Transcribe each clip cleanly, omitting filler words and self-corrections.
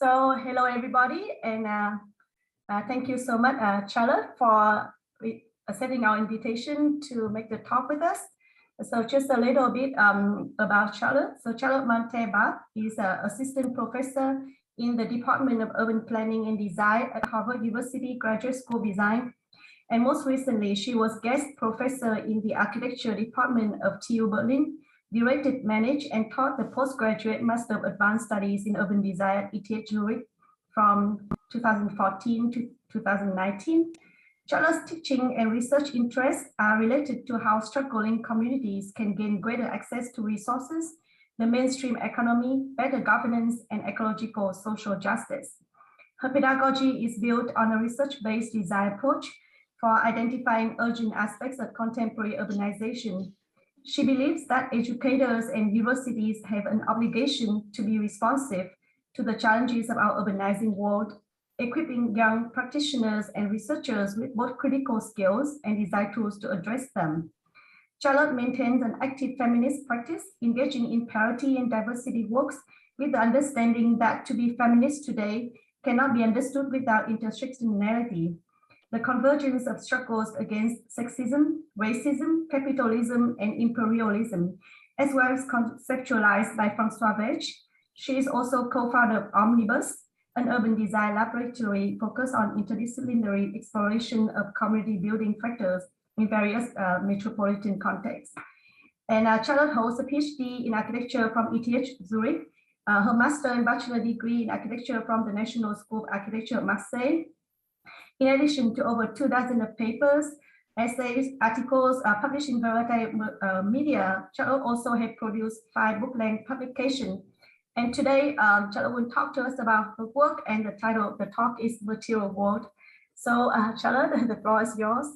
So hello everybody, and thank you so much, Charlotte, for accepting our invitation to make the talk with us. So just a little bit about Charlotte. So Charlotte Malterre Barthes is an assistant professor in the Department of Urban Planning and Design at Harvard University Graduate School of Design. And most recently, she was guest professor in the architecture department of TU Berlin, directed, managed, and taught the postgraduate Master of Advanced Studies in Urban Design at ETH Zurich from 2014 to 2019. Charlotte's teaching and research interests are related to how struggling communities can gain greater access to resources, the mainstream economy, better governance, and ecological social justice. Her pedagogy is built on a research-based design approach for identifying urgent aspects of contemporary urbanization. She believes that educators and universities have an obligation to be responsive to the challenges of our urbanizing world, equipping young practitioners and researchers with both critical skills and design tools to address them. Charlotte maintains an active feminist practice, engaging in parity and diversity works with the understanding that to be feminist today cannot be understood without intersectionality. The convergence of struggles against sexism, racism, capitalism, and imperialism, as well as conceptualized by Françoise Vergès. She is also co-founder of OMNIBUS, an urban design laboratory focused on interdisciplinary exploration of community building factors in various metropolitan contexts. And Charlotte holds a PhD in architecture from ETH Zurich, her master and bachelor degree in architecture from the National School of Architecture of Marseille. In addition to over 24 papers, essays, articles published in variety of media, Charlotte also has produced 5 book-length publications. And today, Charlotte will talk to us about her work, and the title of the talk is Material World. So Charlotte, the floor is yours.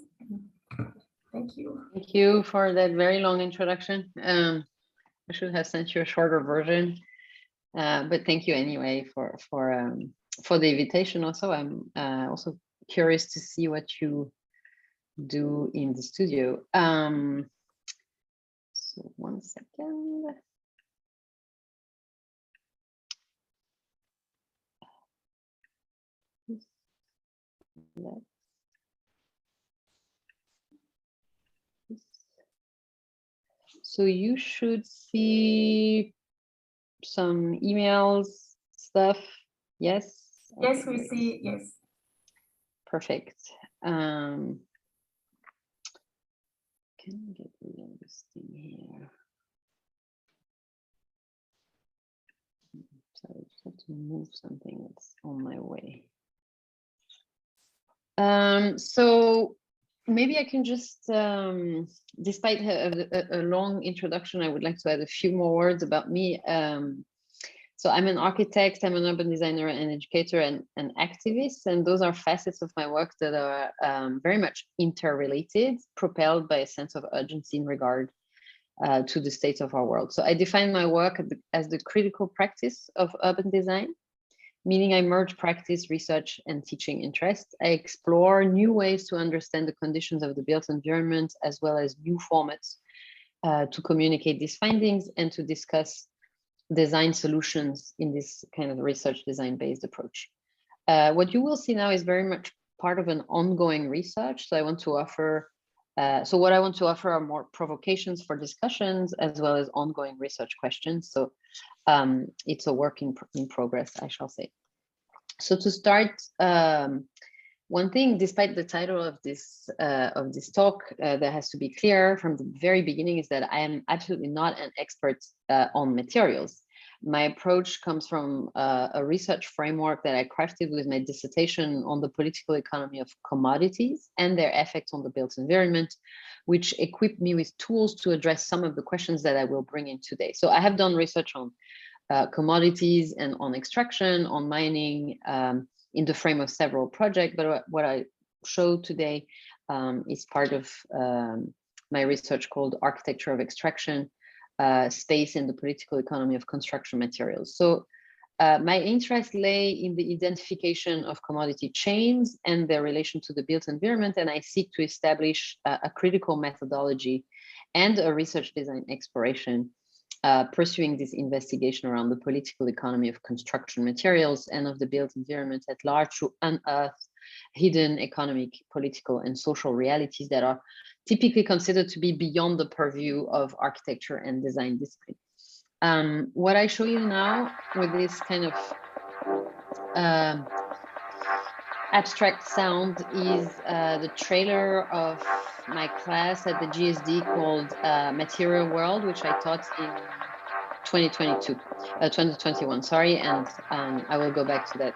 Thank you. Thank you for that very long introduction. I should have sent you a shorter version, but thank you anyway for the invitation. Also, I'm also curious to see what you do in the studio. So 1 second. So you should see some emails, stuff. Yes? Yes, okay, we see, yes. Perfect. Can I get rid of this thing here? Sorry, I just have to move something that's on my way. So maybe I can just, despite a long introduction, I would like to add a few more words about me. So I'm an architect, I'm an urban designer, an educator, and an activist, and those are facets of my work that are very much interrelated, propelled by a sense of urgency in regard to the state of our world. So I define my work as the critical practice of urban design, meaning I merge practice, research, and teaching interests. I explore new ways to understand the conditions of the built environment, as well as new formats to communicate these findings and to discuss design solutions in this kind of research design-based approach. What you will see now is very much part of an ongoing research. So I want to offer, what I want to offer are more provocations for discussions, as well as ongoing research questions. So it's a work in progress, I shall say. So to start, one thing, despite the title of this talk, that has to be clear from the very beginning is that I am absolutely not an expert on materials. My approach comes from a research framework that I crafted with my dissertation on the political economy of commodities and their effect on the built environment, which equipped me with tools to address some of the questions that I will bring in today. So I have done research on commodities and on extraction, on mining, in the frame of several projects, but what I show today is part of my research called Architecture of Extraction, Space in the Political Economy of Construction Materials. So my interest lay in the identification of commodity chains and their relation to the built environment, and I seek to establish a critical methodology and a research design exploration pursuing this investigation around the political economy of construction materials and of the built environment at large to unearth hidden economic, political, and social realities that are typically considered to be beyond the purview of architecture and design discipline. What I show you now with this kind of abstract sound is the trailer of my class at the GSD called Material World, which I taught in 2021, sorry, and I will go back to that.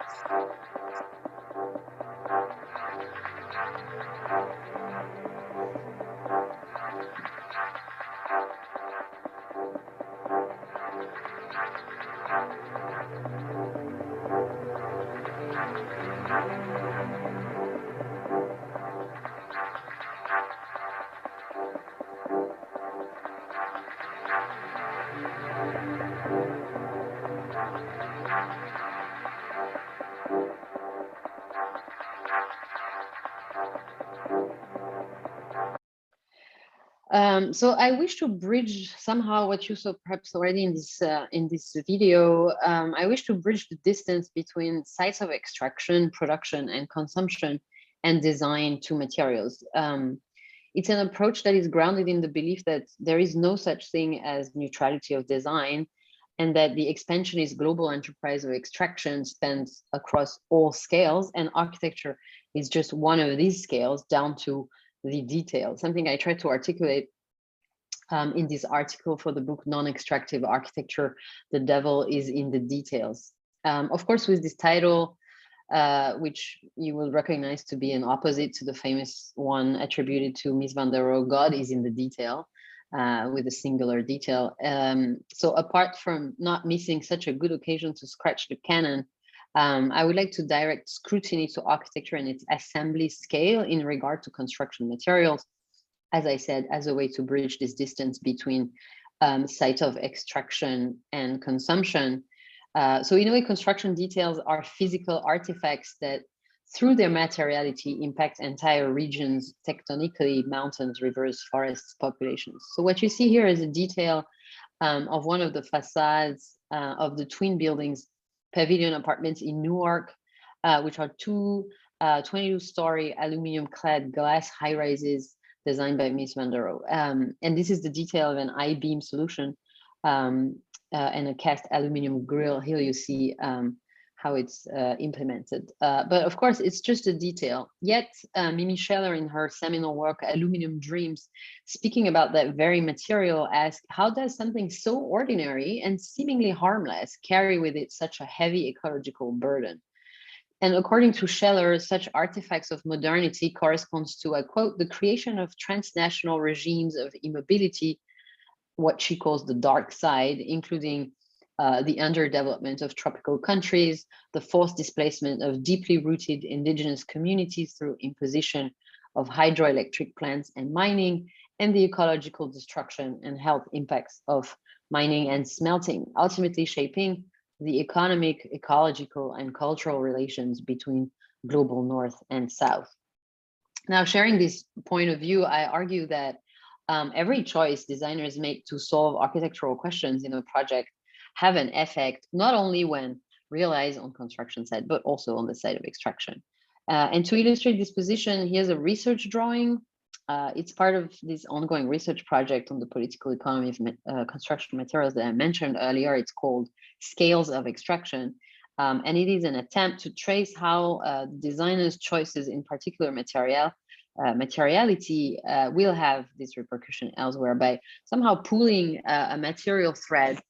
So I wish to bridge somehow what you saw perhaps already in this video. I wish to bridge the distance between sites of extraction, production, and consumption, and design to materials. It's an approach that is grounded in the belief that there is no such thing as neutrality of design, and that the expansionist global enterprise of extraction spans across all scales, and architecture is just one of these scales down to the detail, something I tried to articulate in this article for the book Non-Extractive Architecture, The Devil is in the Details. Of course, with this title, which you will recognize to be an opposite to the famous one attributed to Mies van der Rohe, God is in the detail, with a singular detail. So apart from not missing such a good occasion to scratch the canon, I would like to direct scrutiny to architecture and its assembly scale in regard to construction materials, as I said, as a way to bridge this distance between site of extraction and consumption. So in a way, construction details are physical artifacts that through their materiality impact entire regions tectonically, mountains, rivers, forests, populations. So what you see here is a detail of one of the facades of the twin buildings, Pavilion Apartments in Newark, which are two 22-story aluminum-clad glass high-rises designed by Mies van der Rohe. And this is the detail of an I-beam solution and a cast aluminum grill. Here you see how it's implemented. But of course, it's just a detail. Yet, Mimi Scheller, in her seminal work, Aluminum Dreams, speaking about that very material, asked, how does something so ordinary and seemingly harmless carry with it such a heavy ecological burden? And according to Scheller, such artifacts of modernity corresponds to, I quote, the creation of transnational regimes of immobility, what she calls the dark side, including the underdevelopment of tropical countries, the forced displacement of deeply rooted indigenous communities through imposition of hydroelectric plants and mining, and the ecological destruction and health impacts of mining and smelting, ultimately shaping the economic, ecological, and cultural relations between global North and South. Now, sharing this point of view, I argue that every choice designers make to solve architectural questions in a project have an effect, not only when realized on construction site, but also on the site of extraction. And to illustrate this position, here's a research drawing. It's part of this ongoing research project on the political economy of construction materials that I mentioned earlier. It's called Scales of Extraction. And it is an attempt to trace how designers' choices in particular materiality will have this repercussion elsewhere by somehow pulling a material thread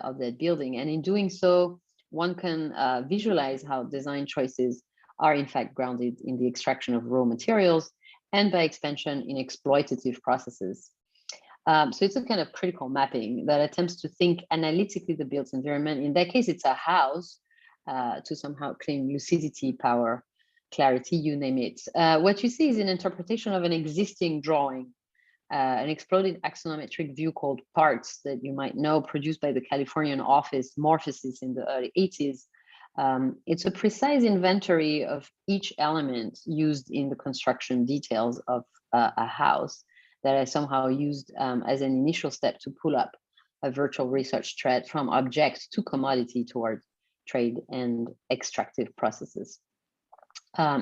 of that building. And in doing so, one can visualize how design choices are in fact grounded in the extraction of raw materials and by expansion in exploitative processes. So it's a kind of critical mapping that attempts to think analytically the built environment. In that case, it's a house to somehow claim lucidity, power, clarity, you name it. What you see is an interpretation of an existing drawing, an exploded axonometric view called Parts that you might know, produced by the Californian office Morphosis in the early 80s. It's a precise inventory of each element used in the construction details of a house that I somehow used as an initial step to pull up a virtual research thread from object to commodity towards trade and extractive processes.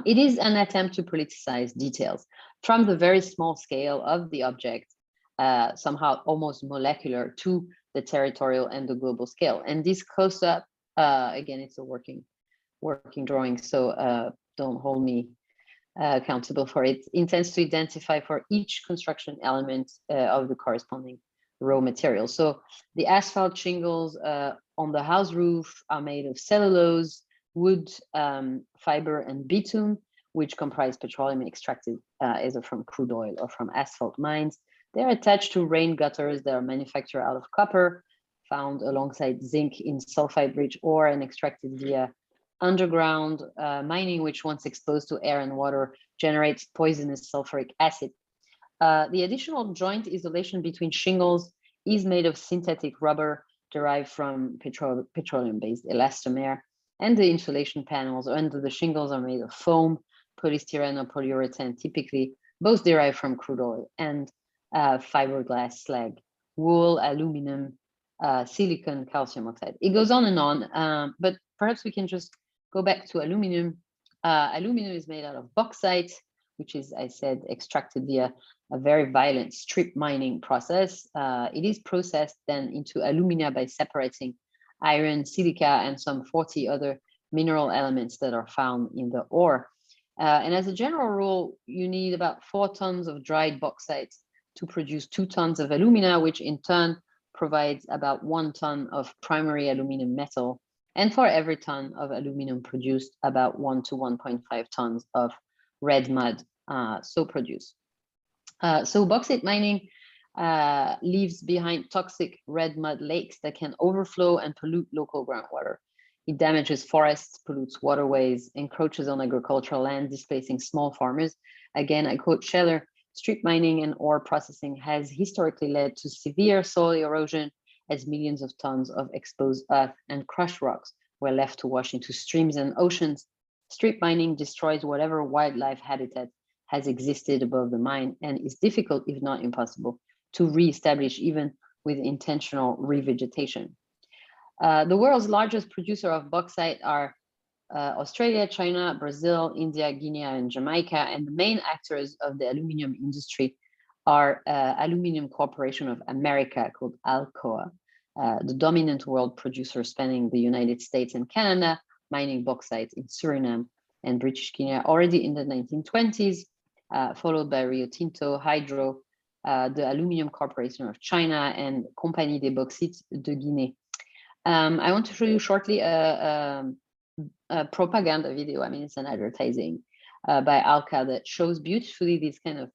It is an attempt to politicize details from the very small scale of the object, somehow almost molecular, to the territorial and the global scale. And this close-up, again, it's a working drawing, so don't hold me accountable for it, intends to identify for each construction element of the corresponding raw material. So the asphalt shingles on the house roof are made of cellulose, wood, fiber, and bitumen, which comprise petroleum extracted either from crude oil or from asphalt mines. They're attached to rain gutters that are manufactured out of copper, found alongside zinc in sulfide-rich ore and extracted via underground mining, which once exposed to air and water generates poisonous sulfuric acid. The additional joint isolation between shingles is made of synthetic rubber derived from petroleum-based elastomer, and the insulation panels under the shingles are made of foam, polystyrene, or polyurethane, typically both derived from crude oil, and fiberglass slag, wool, aluminum, silicon, calcium oxide. It goes on and on, but perhaps we can just go back to aluminum. Aluminum is made out of bauxite, which is, I said, extracted via a very violent strip mining process. It is processed then into alumina by separating iron, silica, and some 40 other mineral elements that are found in the ore. And as a general rule, you need about 4 tons of dried bauxite to produce 2 tons of alumina, which in turn provides about 1 ton of primary aluminum metal. And for every ton of aluminum produced, about 1 to 1.5 tons of red mud so produced. So bauxite mining leaves behind toxic red mud lakes that can overflow and pollute local groundwater. It damages forests, pollutes waterways, encroaches on agricultural land, displacing small farmers. Again, I quote Scheller, strip mining and ore processing has historically led to severe soil erosion as millions of tons of exposed earth and crushed rocks were left to wash into streams and oceans. Strip mining destroys whatever wildlife habitat has existed above the mine and is difficult, if not impossible, to re-establish even with intentional revegetation. The world's largest producer of bauxite are Australia, China, Brazil, India, Guinea, and Jamaica, and the main actors of the aluminium industry are Aluminium Corporation of America, called ALCOA, the dominant world producer spanning the United States and Canada, mining bauxite in Suriname and British Guinea already in the 1920s, followed by Rio Tinto, Hydro, the Aluminium Corporation of China, and Compagnie des Bauxites de Guinée. I want to show you shortly a propaganda video. I mean, it's an advertising by ALCA that shows beautifully this kind of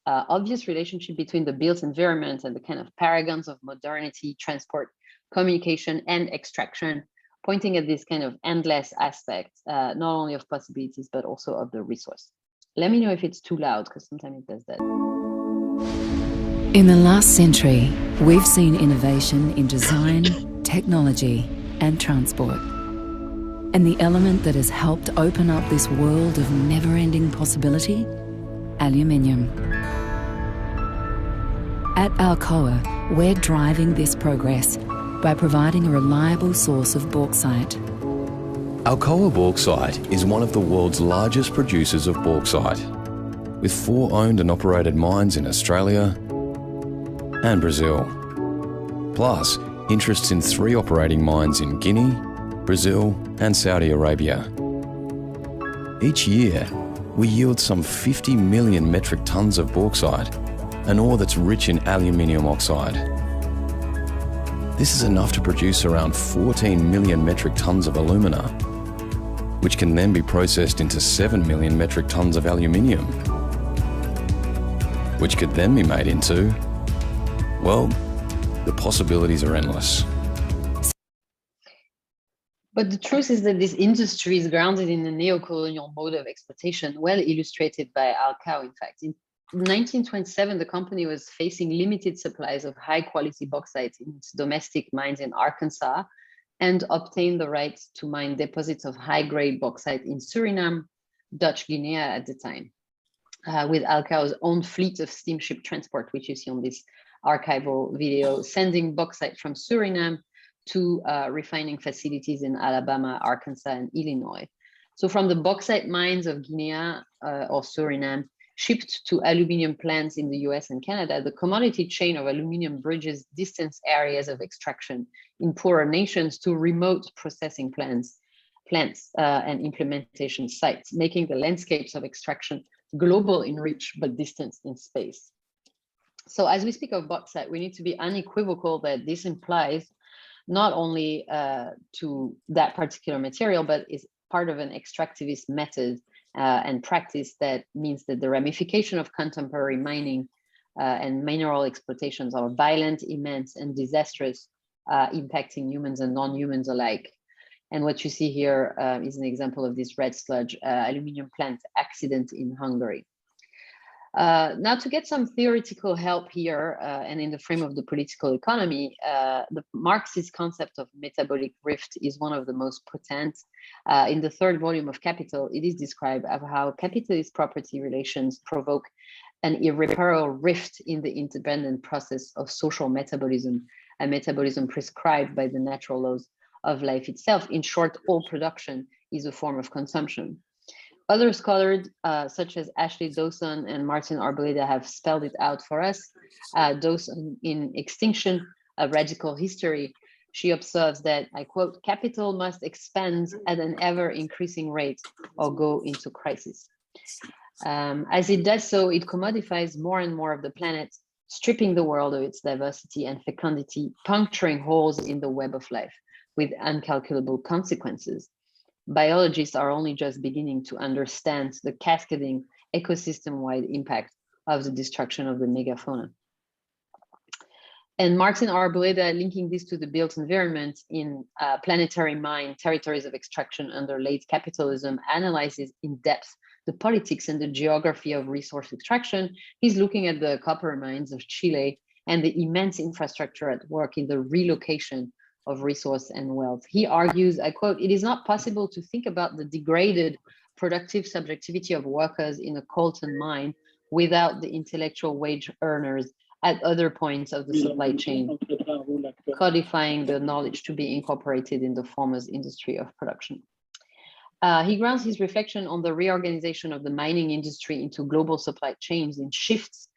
obvious relationship between the built environment and the kind of paragons of modernity, transport, communication, and extraction, pointing at this kind of endless aspect, not only of possibilities, but also of the resource. Let me know if it's too loud, because sometimes it does that. In the last century, we've seen innovation in design, technology, and transport. And the element that has helped open up this world of never-ending possibility? Aluminium. At Alcoa, we're driving this progress by providing a reliable source of bauxite. Alcoa Bauxite is one of the world's largest producers of bauxite, with 4 owned and operated mines in Australia and Brazil, plus interests in 3 operating mines in Guinea, Brazil and Saudi Arabia. Each year, we yield some 50 million metric tonnes of bauxite, an ore that's rich in aluminium oxide. This is enough to produce around 14 million metric tonnes of alumina, which can then be processed into 7 million metric tonnes of aluminium, which could then be made into, well, the possibilities are endless. But the truth is that this industry is grounded in the neo-colonial mode of exploitation, well illustrated by Alcoa, in fact. In 1927, the company was facing limited supplies of high-quality bauxite in its domestic mines in Arkansas, and obtained the right to mine deposits of high-grade bauxite in Suriname, Dutch Guinea at the time, with Alcoa's own fleet of steamship transport, which you see on this archival video, sending bauxite from Suriname to refining facilities in Alabama, Arkansas, and Illinois. So from the bauxite mines of Guinea or Suriname, shipped to aluminium plants in the US and Canada, the commodity chain of aluminium bridges distance areas of extraction in poorer nations to remote processing plants and implementation sites, making the landscapes of extraction global in reach, but distant in space. So as we speak of bauxite, we need to be unequivocal that this implies not only to that particular material, but is part of an extractivist method and practice that means that the ramification of contemporary mining and mineral exploitations are violent, immense, and disastrous, impacting humans and non-humans alike. And what you see here is an example of this red sludge aluminium plant accident in Hungary. Now, to get some theoretical help here, and in the frame of the political economy, the Marxist concept of metabolic rift is one of the most potent. In the third volume of Capital, it is described of how capitalist property relations provoke an irreparable rift in the independent process of social metabolism, a metabolism prescribed by the natural laws of life itself. In short, all production is a form of consumption. Other scholars, such as Ashley Dawson and Martin Arboleda, have spelled it out for us. Dawson, in Extinction, A Radical History, she observes that, I quote, "Capital must expand at an ever-increasing rate or go into crisis." As it does so, it commodifies more and more of the planet, stripping the world of its diversity and fecundity, puncturing holes in the web of life with incalculable consequences. Biologists are only just beginning to understand the cascading ecosystem-wide impact of the destruction of the megafauna. And Martin Arboleda, linking this to the built environment in Planetary Mind, Territories of Extraction under Late Capitalism, analyzes in depth the politics and the geography of resource extraction. He's looking at the copper mines of Chile and the immense infrastructure at work in the relocation of resource and wealth. He argues, I quote, "It is not possible to think about the degraded productive subjectivity of workers in a coltan mine without the intellectual wage earners at other points of the supply chain, codifying the knowledge to be incorporated in the former's industry of production." He grounds his reflection on the reorganization of the mining industry into global supply chains in shifts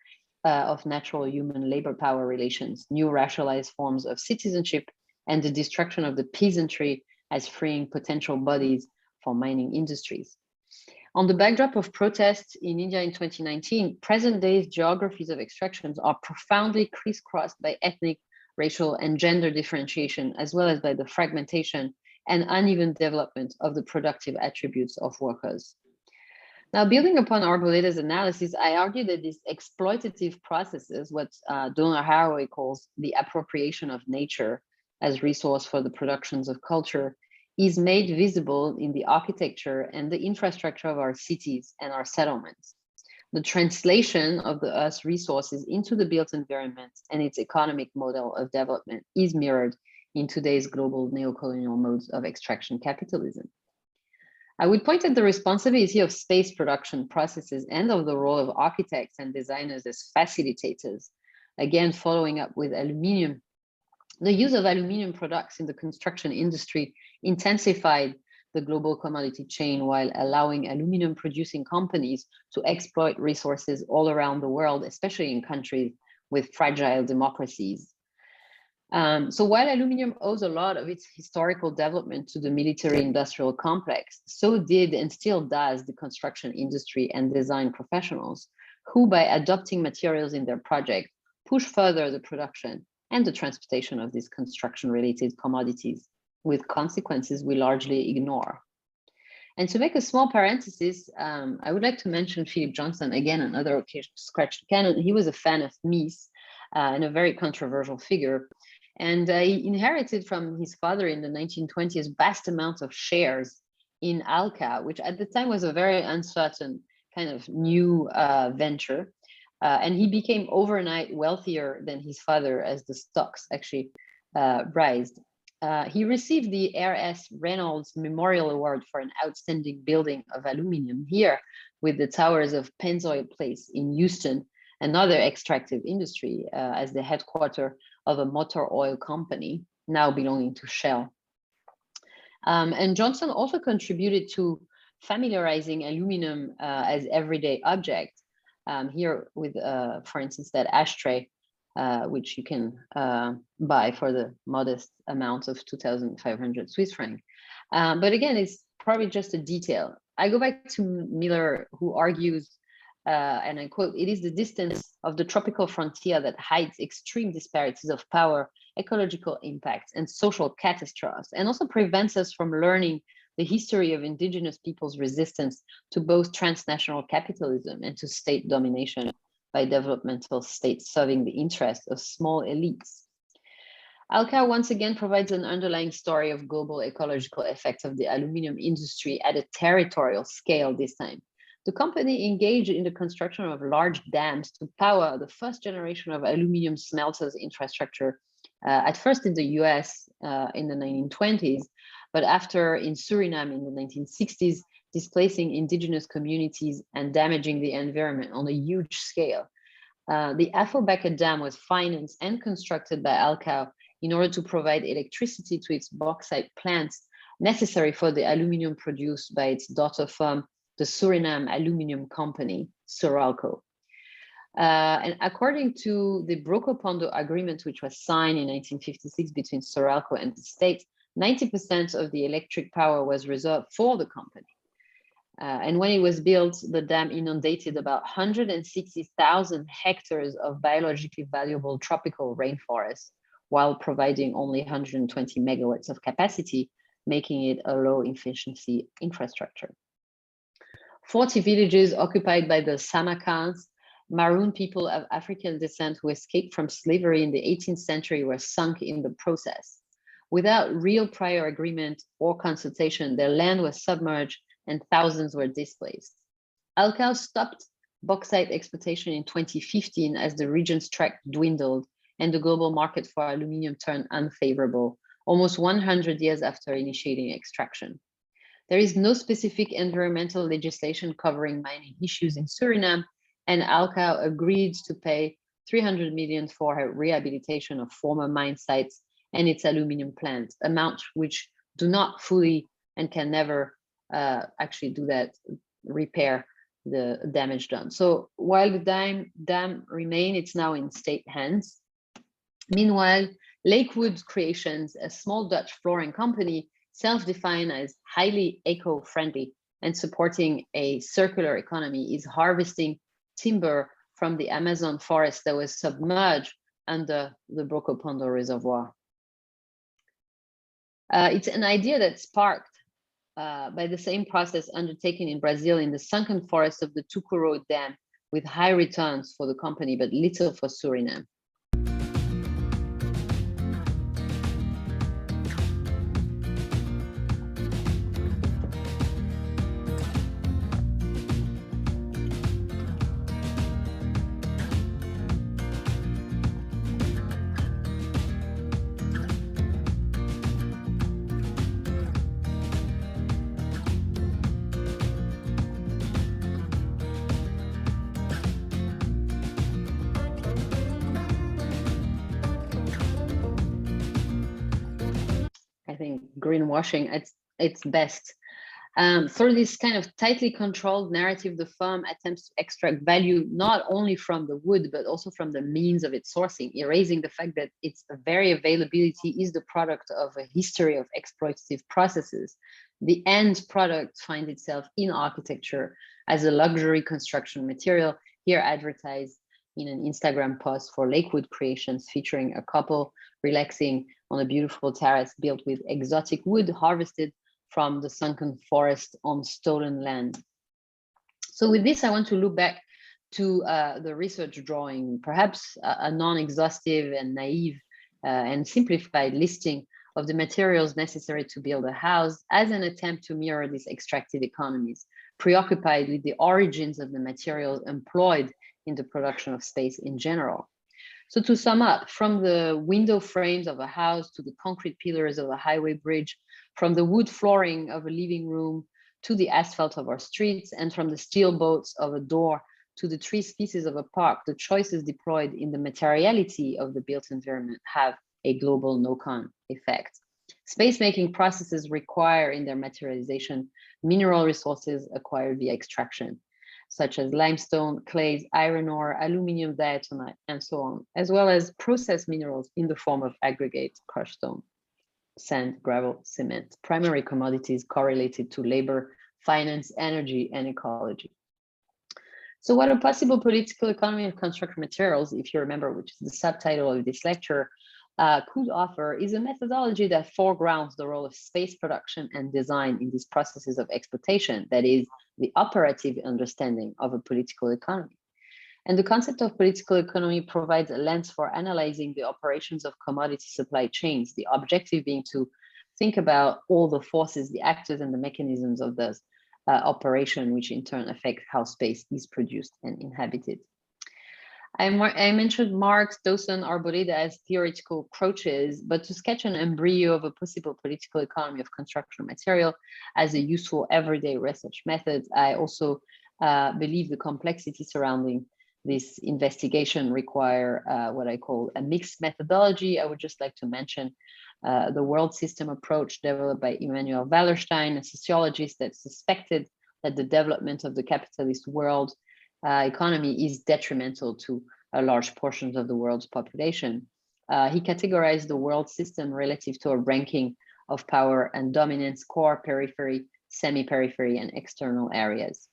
of natural human labor power relations, new racialized forms of citizenship, and the destruction of the peasantry as freeing potential bodies for mining industries. On the backdrop of protests in India in 2019, present-day geographies of extractions are profoundly crisscrossed by ethnic, racial, and gender differentiation, as well as by the fragmentation and uneven development of the productive attributes of workers. Now, building upon Arboleda's analysis, I argue that these exploitative processes, what Donna Haraway calls the appropriation of nature as resource for the productions of culture, is made visible in the architecture and the infrastructure of our cities and our settlements. The translation of the Earth's resources into the built environment and its economic model of development is mirrored in today's global neocolonial modes of extraction capitalism. I would point at the responsibility of space production processes and of the role of architects and designers as facilitators. Again, following up with aluminium, the use of aluminium products in the construction industry intensified the global commodity chain while allowing aluminium producing companies to exploit resources all around the world, especially in countries with fragile democracies. So while aluminium owes a lot of its historical development to the military industrial complex, so did and still does the construction industry and design professionals, who by adopting materials in their project push further the production and the transportation of these construction-related commodities, with consequences we largely ignore. And to make a small parenthesis, I would like to mention Philip Johnson, again, another occasion scratch the canon. He was a fan of Mies and a very controversial figure. And he inherited from his father in the 1920s vast amounts of shares in Alca, which at the time was a very uncertain kind of new venture. And he became overnight wealthier than his father as the stocks actually rised. He received the R.S. Reynolds Memorial Award for an outstanding building of aluminium here with the towers of Pennzoil Place in Houston another extractive industry, as the headquarters of a motor oil company now belonging to Shell. And Johnson also contributed to familiarizing aluminum as everyday object. Here with, for instance, that ashtray, which you can buy for the modest amount of 2,500 Swiss francs. But again, it's probably just a detail. I go back to Miller, who argues, and I quote, "It is the distance of the tropical frontier that hides extreme disparities of power, ecological impacts, and social catastrophes, and also prevents us from learning the history of indigenous peoples' resistance to both transnational capitalism and to state domination by developmental states serving the interests of small elites." ALCA once again provides an underlying story of global ecological effects of the aluminum industry at a territorial scale this time. The company engaged in the construction of large dams to power the first generation of aluminum smelters infrastructure, at first in the US in the 1920s, but after in Suriname in the 1960s, displacing indigenous communities and damaging the environment on a huge scale. The Afobaka Dam was financed and constructed by ALCA in order to provide electricity to its bauxite plants necessary for the aluminum produced by its daughter firm, the Suriname Aluminum Company, Suralco. And according to the Broco-Pondo Agreement, which was signed in 1956 between Suralco and the state, 90% of the electric power was reserved for the company. And when it was built, the dam inundated about 160,000 hectares of biologically valuable tropical rainforest, while providing only 120 megawatts of capacity, making it a low efficiency infrastructure. 40 villages occupied by the Samakans, Maroon people of African descent who escaped from slavery in the 18th century, were sunk in the process. Without real prior agreement or consultation, their land was submerged and thousands were displaced. ALCA stopped bauxite exploitation in 2015 as the region's tract dwindled and the global market for aluminum turned unfavorable, almost 100 years after initiating extraction. There is no specific environmental legislation covering mining issues in Suriname, and ALCA agreed to pay 300 million for rehabilitation of former mine sites and its aluminum plant, amounts which do not fully and can never actually do that, repair the damage done. So while the dam remains, it's now in state hands. Meanwhile, Lakewood Creations, a small Dutch flooring company, self-defined as highly eco-friendly and supporting a circular economy, is harvesting timber from the Amazon forest that was submerged under the Broco-Pondo Reservoir. It's an idea that's sparked by the same process undertaken in Brazil in the sunken forest of the Tucuro Dam, with high returns for the company, but little for Suriname. Greenwashing at its best. Through this kind of tightly controlled narrative, the firm attempts to extract value not only from the wood, but also from the means of its sourcing, erasing the fact that its very availability is the product of a history of exploitative processes. The end product finds itself in architecture as a luxury construction material, here advertised in an Instagram post for Lakewood Creations, featuring a couple relaxing on a beautiful terrace built with exotic wood harvested from the sunken forest on stolen land. So with this, I want to look back to the research drawing, perhaps a non-exhaustive and naive and simplified listing of the materials necessary to build a house as an attempt to mirror these extractive economies, preoccupied with the origins of the materials employed in the production of space in general. So to sum up, from the window frames of a house to the concrete pillars of a highway bridge, from the wood flooring of a living room to the asphalt of our streets, and from the steel bolts of a door to the tree species of a park, the choices deployed in the materiality of the built environment have a global knock-on effect. Space-making processes require in their materialization mineral resources acquired via extraction, such as limestone, clays, iron ore, aluminum diatomite, and so on, as well as processed minerals in the form of aggregate crushed stone, sand, gravel, cement, primary commodities correlated to labor, finance, energy, and ecology. So what a possible political economy of construction materials, if you remember, which is the subtitle of this lecture, could offer is a methodology that foregrounds the role of space production and design in these processes of exploitation, that is, the operative understanding of a political economy. And the concept of political economy provides a lens for analyzing the operations of commodity supply chains, the objective being to think about all the forces, the actors, and the mechanisms of those operation, which in turn affect how space is produced and inhabited. I mentioned Marx, Dawson, Arboleda as theoretical approaches, but to sketch an embryo of a possible political economy of construction material as a useful everyday research method, I also believe the complexity surrounding this investigation require what I call a mixed methodology. I would just like to mention the world system approach developed by Immanuel Wallerstein, a sociologist that suspected that the development of the capitalist world economy is detrimental to large portions of the world's population. He categorized the world system relative to a ranking of power and dominance, core, periphery, semi-periphery, and external areas.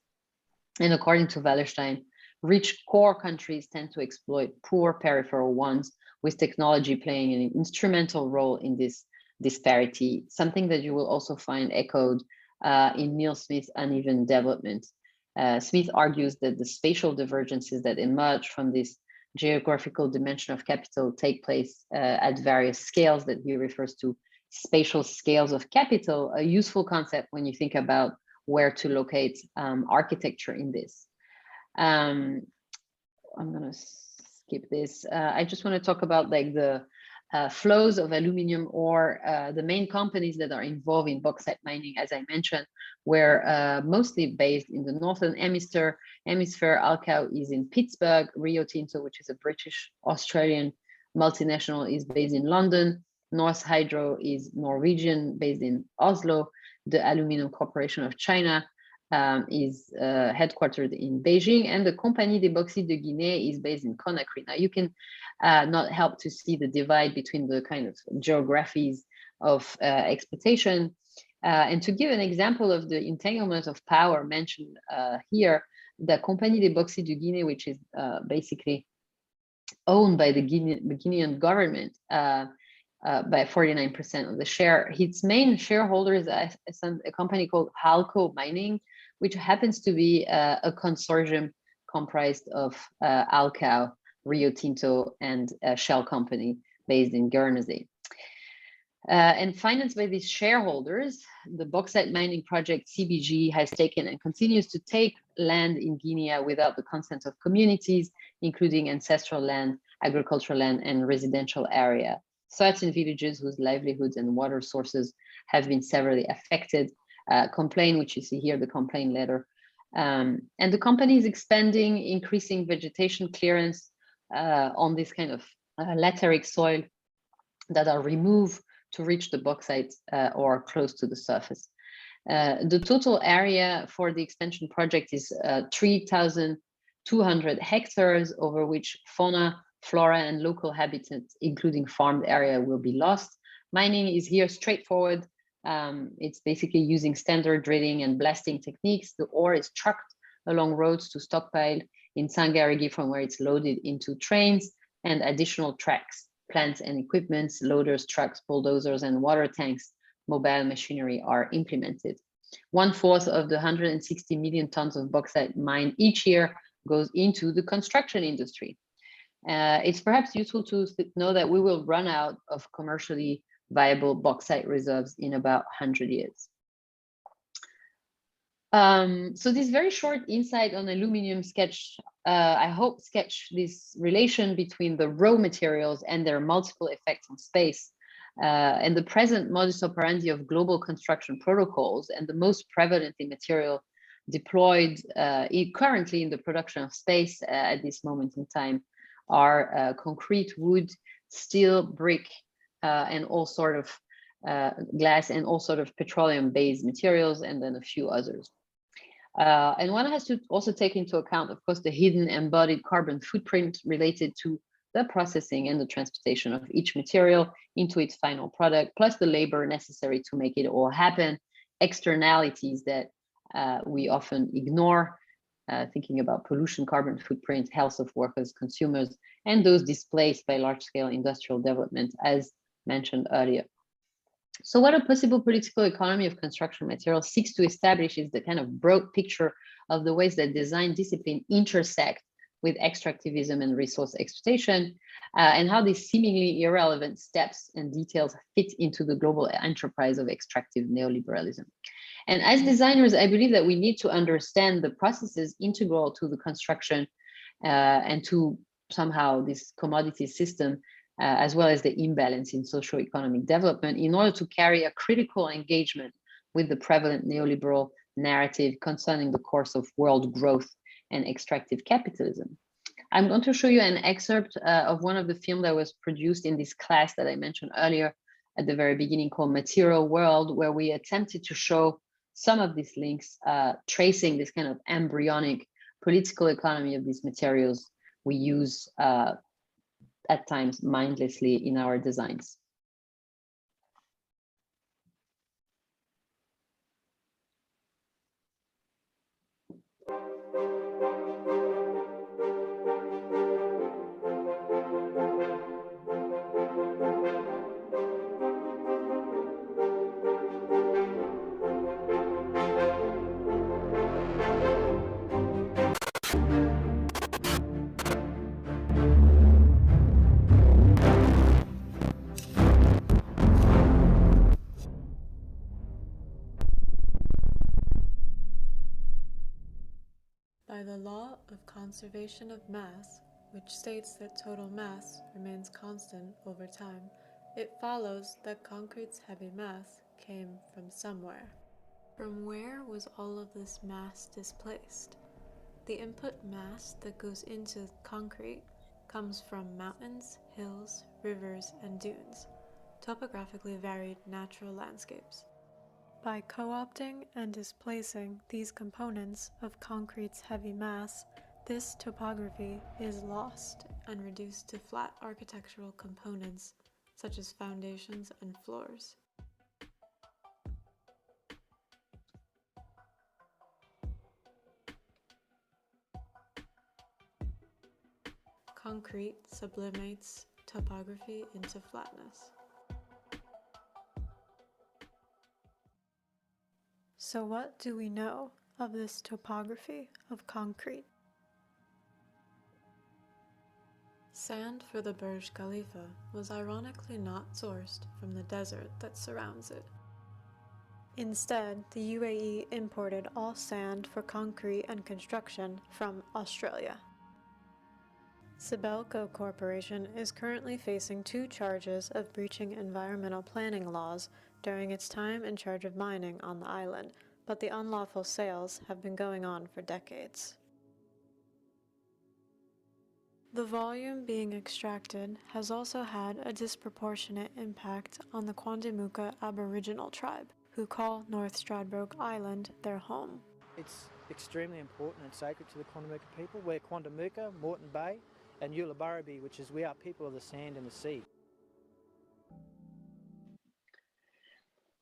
And according to Wallerstein, rich core countries tend to exploit poor peripheral ones, with technology playing an instrumental role in this disparity, something that you will also find echoed in Neil Smith's uneven development. Smith argues that the spatial divergences that emerge from this geographical dimension of capital take place at various scales that he refers to spatial scales of capital, a useful concept when you think about where to locate architecture in this. I'm gonna skip this. I just want to talk about like the flows of aluminum ore. The main companies that are involved in bauxite mining, as I mentioned, were mostly based in the Northern Hemisphere. Alcoa is in Pittsburgh. Rio Tinto, which is a British-Australian multinational, is based in London. Norsk Hydro is Norwegian, based in Oslo. The Aluminum Corporation of China is headquartered in Beijing, and the Compagnie des Bauxites de Guinée is based in Conakry. Now you can not help to see the divide between the kind of geographies of exploitation. And to give an example of the entanglement of power mentioned here, the Compagnie des Bauxites de Guinée, which is basically owned by the Guinean government by 49% of the share. Its main shareholders are a company called Halco Mining, which happens to be a consortium comprised of Alcoa, Rio Tinto, and a Shell company based in Guernsey. And financed by these shareholders, the bauxite mining project CBG has taken and continues to take land in Guinea without the consent of communities, including ancestral land, agricultural land, and residential area. Certain villages whose livelihoods and water sources have been severely affected. Complaint, which you see here, the complaint letter. And the company is expanding, increasing vegetation clearance on this kind of lateric soil that are removed to reach the bauxite or close to the surface. The total area for the expansion project is 3,200 hectares, over which fauna, flora, and local habitats, including farmed area, will be lost. Mining is here straightforward. It's basically using standard drilling and blasting techniques. The ore is trucked along roads to stockpile in Sangarigi, from where it's loaded into trains and additional tracks, plants and equipments, loaders, trucks, bulldozers, and water tanks, mobile machinery are implemented. 1/4 of the 160 million tons of bauxite mined each year goes into the construction industry. It's perhaps useful to know that we will run out of commercially viable bauxite reserves in about 100 years. So this very short insight on aluminum sketch, I hope sketch this relation between the raw materials and their multiple effects on space, and the present modus operandi of global construction protocols, and the most prevalent in material deployed currently in the production of space at this moment in time are concrete, wood, steel, brick, and all sort of glass and all sort of petroleum-based materials, and then a few others. And one has to also take into account, of course, the hidden embodied carbon footprint related to the processing and the transportation of each material into its final product, plus the labor necessary to make it all happen, externalities that we often ignore, thinking about pollution, carbon footprint, health of workers, consumers, and those displaced by large-scale industrial development, as mentioned earlier. So what a possible political economy of construction materials seeks to establish is the kind of broad picture of the ways that design discipline intersect with extractivism and resource exploitation, and how these seemingly irrelevant steps and details fit into the global enterprise of extractive neoliberalism. And as designers, I believe that we need to understand the processes integral to the construction and to somehow this commodity system, as well as the imbalance in socio-economic development, in order to carry a critical engagement with the prevalent neoliberal narrative concerning the course of world growth and extractive capitalism. I'm going to show you an excerpt of one of the films that was produced in this class that I mentioned earlier at the very beginning, called Material World, where we attempted to show some of these links, tracing this kind of embryonic political economy of these materials we use at times mindlessly in our designs. By the law of conservation of mass, which states that total mass remains constant over time, it follows that concrete's heavy mass came from somewhere. From where was all of this mass displaced? The input mass that goes into concrete comes from mountains, hills, rivers, and dunes, topographically varied natural landscapes. By co-opting and displacing these components of concrete's heavy mass, this topography is lost and reduced to flat architectural components, such as foundations and floors. Concrete sublimates topography into flatness. So what do we know of this topography of concrete? Sand for the Burj Khalifa was ironically not sourced from the desert that surrounds it. Instead, the UAE imported all sand for concrete and construction from Australia. Sibelco Corporation is currently facing 2 charges of breaching environmental planning laws during its time in charge of mining on the island, but the unlawful sales have been going on for decades. The volume being extracted has also had a disproportionate impact on the Quandamooka Aboriginal tribe, who call North Stradbroke Island their home. It's extremely important and sacred to the Quandamooka people. We're Quandamooka, Moreton Bay, and Ulubarabi, which is we are people of the sand and the sea.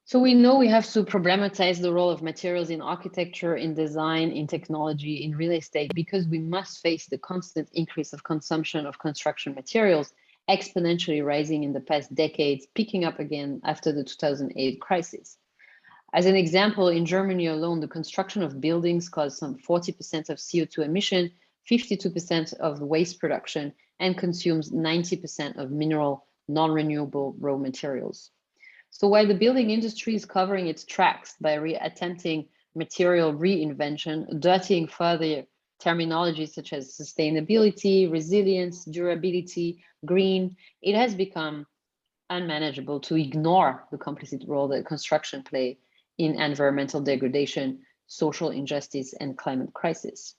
So we know we have to problematize the role of materials in architecture, in design, in technology, in real estate, because we must face the constant increase of consumption of construction materials, exponentially rising in the past decades, picking up again after the 2008 crisis. As an example, in Germany alone, the construction of buildings caused some 40% of CO2 emission, 52% of waste production, and consumes 90% of mineral, non-renewable raw materials. So while the building industry is covering its tracks by attempting material reinvention, dirtying further terminologies such as sustainability, resilience, durability, green, it has become unmanageable to ignore the complicit role that construction plays in environmental degradation, social injustice, and climate crisis.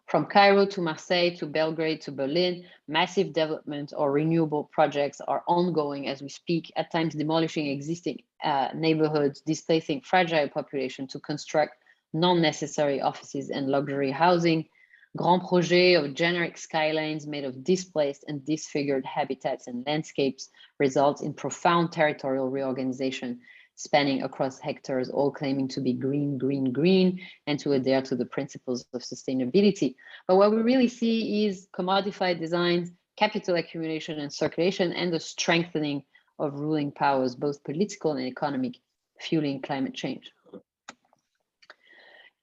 From Cairo to Marseille to Belgrade to Berlin, massive development or renewable projects are ongoing as we speak, at times demolishing existing neighborhoods, displacing fragile population to construct non-necessary offices and luxury housing. Grand projets of generic skylines made of displaced and disfigured habitats and landscapes result in profound territorial reorganization spanning across hectares, all claiming to be green, green, green, and to adhere to the principles of sustainability. But what we really see is commodified designs, capital accumulation and circulation, and the strengthening of ruling powers, both political and economic, fueling climate change.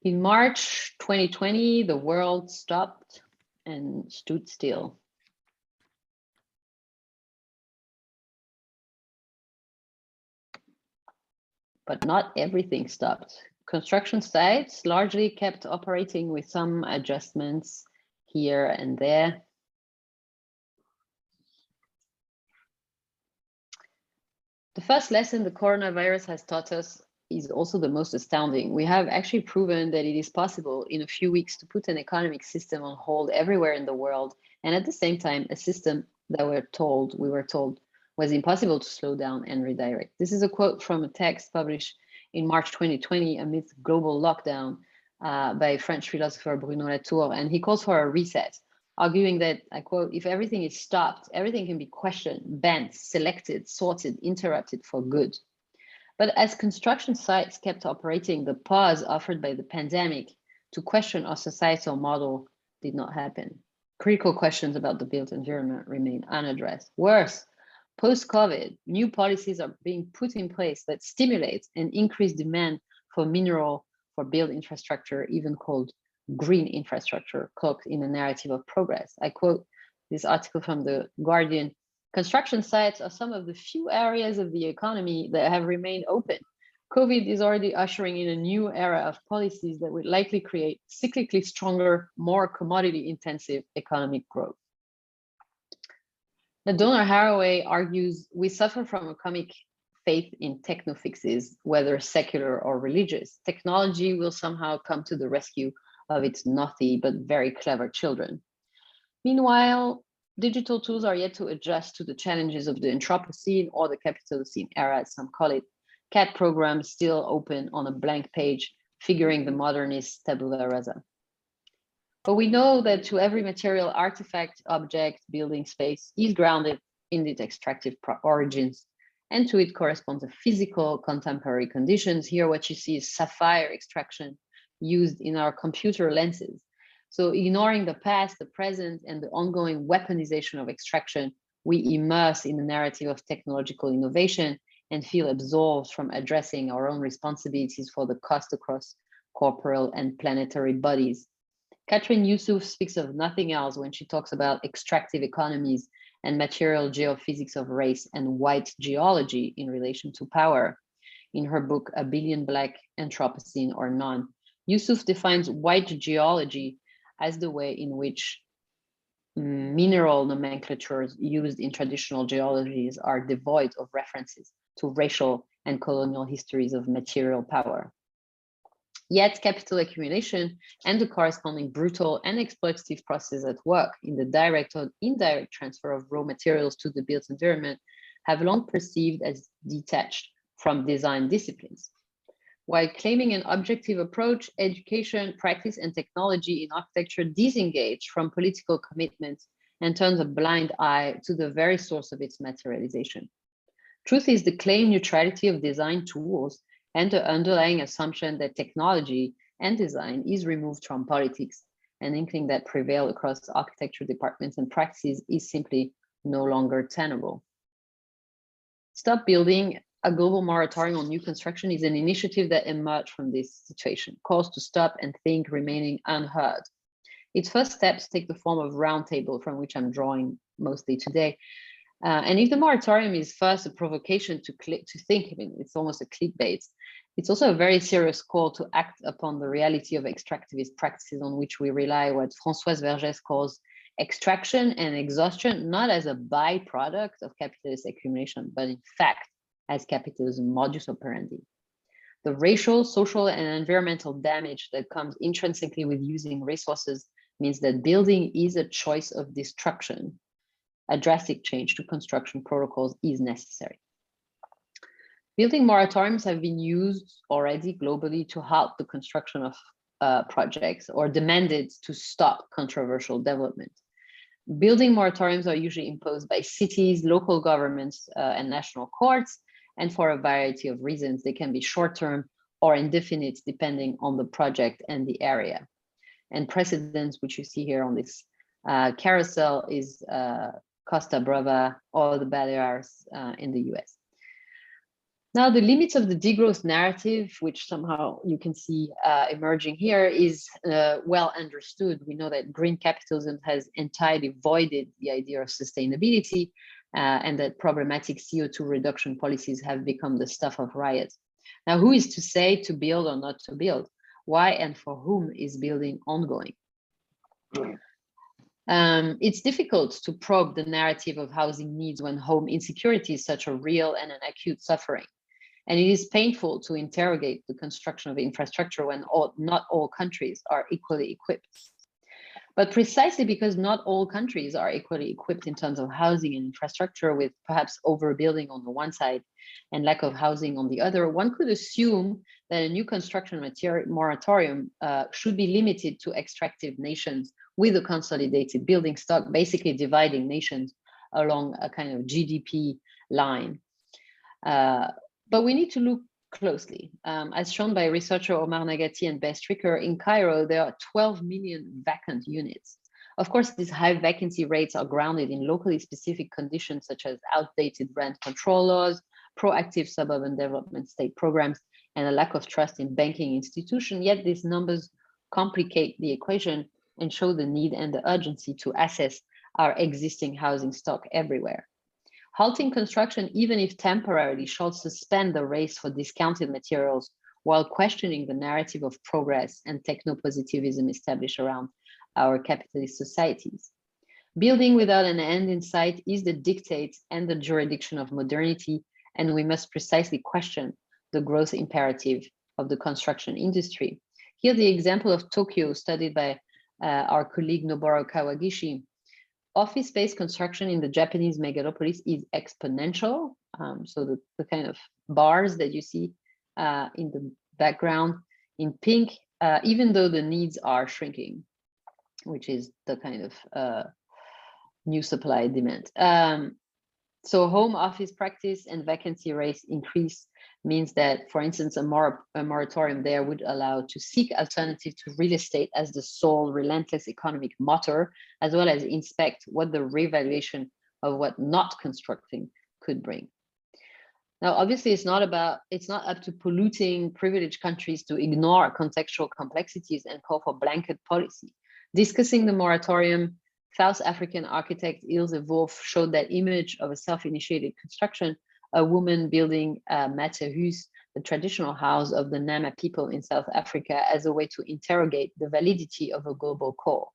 In March 2020, the world stopped and stood still. But not everything stopped. Construction sites largely kept operating with some adjustments here and there. The first lesson the coronavirus has taught us is also the most astounding. We have actually proven that it is possible in a few weeks to put an economic system on hold everywhere in the world, and at the same time, a system that we were told was impossible to slow down and redirect. This is a quote from a text published in March 2020 amidst global lockdown by French philosopher Bruno Latour, and he calls for a reset, arguing that, I quote, if everything is stopped, everything can be questioned, banned, selected, sorted, interrupted for good. But as construction sites kept operating, the pause offered by the pandemic to question our societal model did not happen. Critical questions about the built environment remain unaddressed. Worse, post-COVID, new policies are being put in place that stimulate and increase demand for mineral, for built infrastructure, even called green infrastructure, cloaked in a narrative of progress. I quote this article from The Guardian. Construction sites are some of the few areas of the economy that have remained open. COVID is already ushering in a new era of policies that would likely create cyclically stronger, more commodity-intensive economic growth. Donna Haraway argues we suffer from a comic faith in techno fixes, whether secular or religious. Technology will somehow come to the rescue of its naughty but very clever children. Meanwhile, digital tools are yet to adjust to the challenges of the Anthropocene or the Capitalocene era, as some call it. CAT programs still open on a blank page, figuring the modernist tabula rasa. But we know that to every material artifact, object, building space is grounded in its extractive origins, and to it corresponds a physical contemporary conditions. Here, what you see is sapphire extraction used in our computer lenses. So ignoring the past, the present, and the ongoing weaponization of extraction, we immerse in the narrative of technological innovation and feel absolved from addressing our own responsibilities for the cost across corporeal and planetary bodies. Catherine Youssouf speaks of nothing else when she talks about extractive economies and material geophysics of race and white geology in relation to power. In her book, A Billion Black, Anthropocene or None, Youssouf defines white geology as the way in which mineral nomenclatures used in traditional geologies are devoid of references to racial and colonial histories of material power. Yet capital accumulation and the corresponding brutal and exploitative process at work in the direct or indirect transfer of raw materials to the built environment have long perceived as detached from design disciplines. While claiming an objective approach, education, practice, and technology in architecture disengage from political commitments and turns a blind eye to the very source of its materialization. Truth is the claimed neutrality of design tools and the underlying assumption that technology and design is removed from politics, an inkling that prevail across architecture departments and practices is simply no longer tenable. Stop Building, a global moratorium on new construction, is an initiative that emerged from this situation, calls to stop and think remaining unheard. Its first steps take the form of roundtable, from which I'm drawing mostly today. And if the moratorium is first a provocation to think, I mean, it's almost a clickbait, it's also a very serious call to act upon the reality of extractivist practices on which we rely, what Françoise Vergès calls extraction and exhaustion, not as a byproduct of capitalist accumulation, but in fact, as capitalism modus operandi. The racial, social, and environmental damage that comes intrinsically with using resources means that building is a choice of destruction. A drastic change to construction protocols is necessary. Building moratoriums have been used already globally to halt the construction of projects or demanded to stop controversial development. Building moratoriums are usually imposed by cities, local governments, and national courts, and for a variety of reasons. They can be short-term or indefinite, depending on the project and the area. And precedents, which you see here on this carousel, is Costa Brava or the Balears in the US. Now, the limits of the degrowth narrative, which somehow you can see emerging here, is well understood. We know that green capitalism has entirely voided the idea of sustainability, and that problematic CO2 reduction policies have become the stuff of riot. Now, who is to say to build or not to build? Why and for whom is building ongoing? It's difficult to probe the narrative of housing needs when home insecurity is such a real and an acute suffering. And it is painful to interrogate the construction of infrastructure when not all countries are equally equipped. But precisely because not all countries are equally equipped in terms of housing and infrastructure, with perhaps overbuilding on the one side and lack of housing on the other, one could assume that a new construction moratorium should be limited to extractive nations with a consolidated building stock, basically dividing nations along a kind of GDP line. But we need to look closely. As shown by researcher Omar Nagati and Bess Stricker, in Cairo, there are 12 million vacant units. Of course, these high vacancy rates are grounded in locally specific conditions such as outdated rent control laws, proactive suburban development state programs, and a lack of trust in banking institutions. Yet these numbers complicate the equation and show the need and the urgency to assess our existing housing stock everywhere. Halting construction, even if temporarily, shall suspend the race for discounted materials while questioning the narrative of progress and techno-positivism established around our capitalist societies. Building without an end in sight is the dictate and the jurisdiction of modernity, and we must precisely question the growth imperative of the construction industry. Here, the example of Tokyo, studied by our colleague Noboru Kawagishi. Office-based construction in the Japanese megalopolis is exponential. So the kind of bars that you see in the background in pink, even though the needs are shrinking, which is the kind of new supply demand. So home office practice and vacancy rates increase means that, for instance, a moratorium there would allow to seek alternative to real estate as the sole relentless economic motor, as well as inspect what the reevaluation of what not constructing could bring. Now, obviously, it's not up to polluting privileged countries to ignore contextual complexities and call for blanket policy. Discussing the moratorium, South African architect Ilse Wolff showed that image of a self-initiated construction, a woman building Malterre, the traditional house of the Nama people in South Africa, as a way to interrogate the validity of a global call.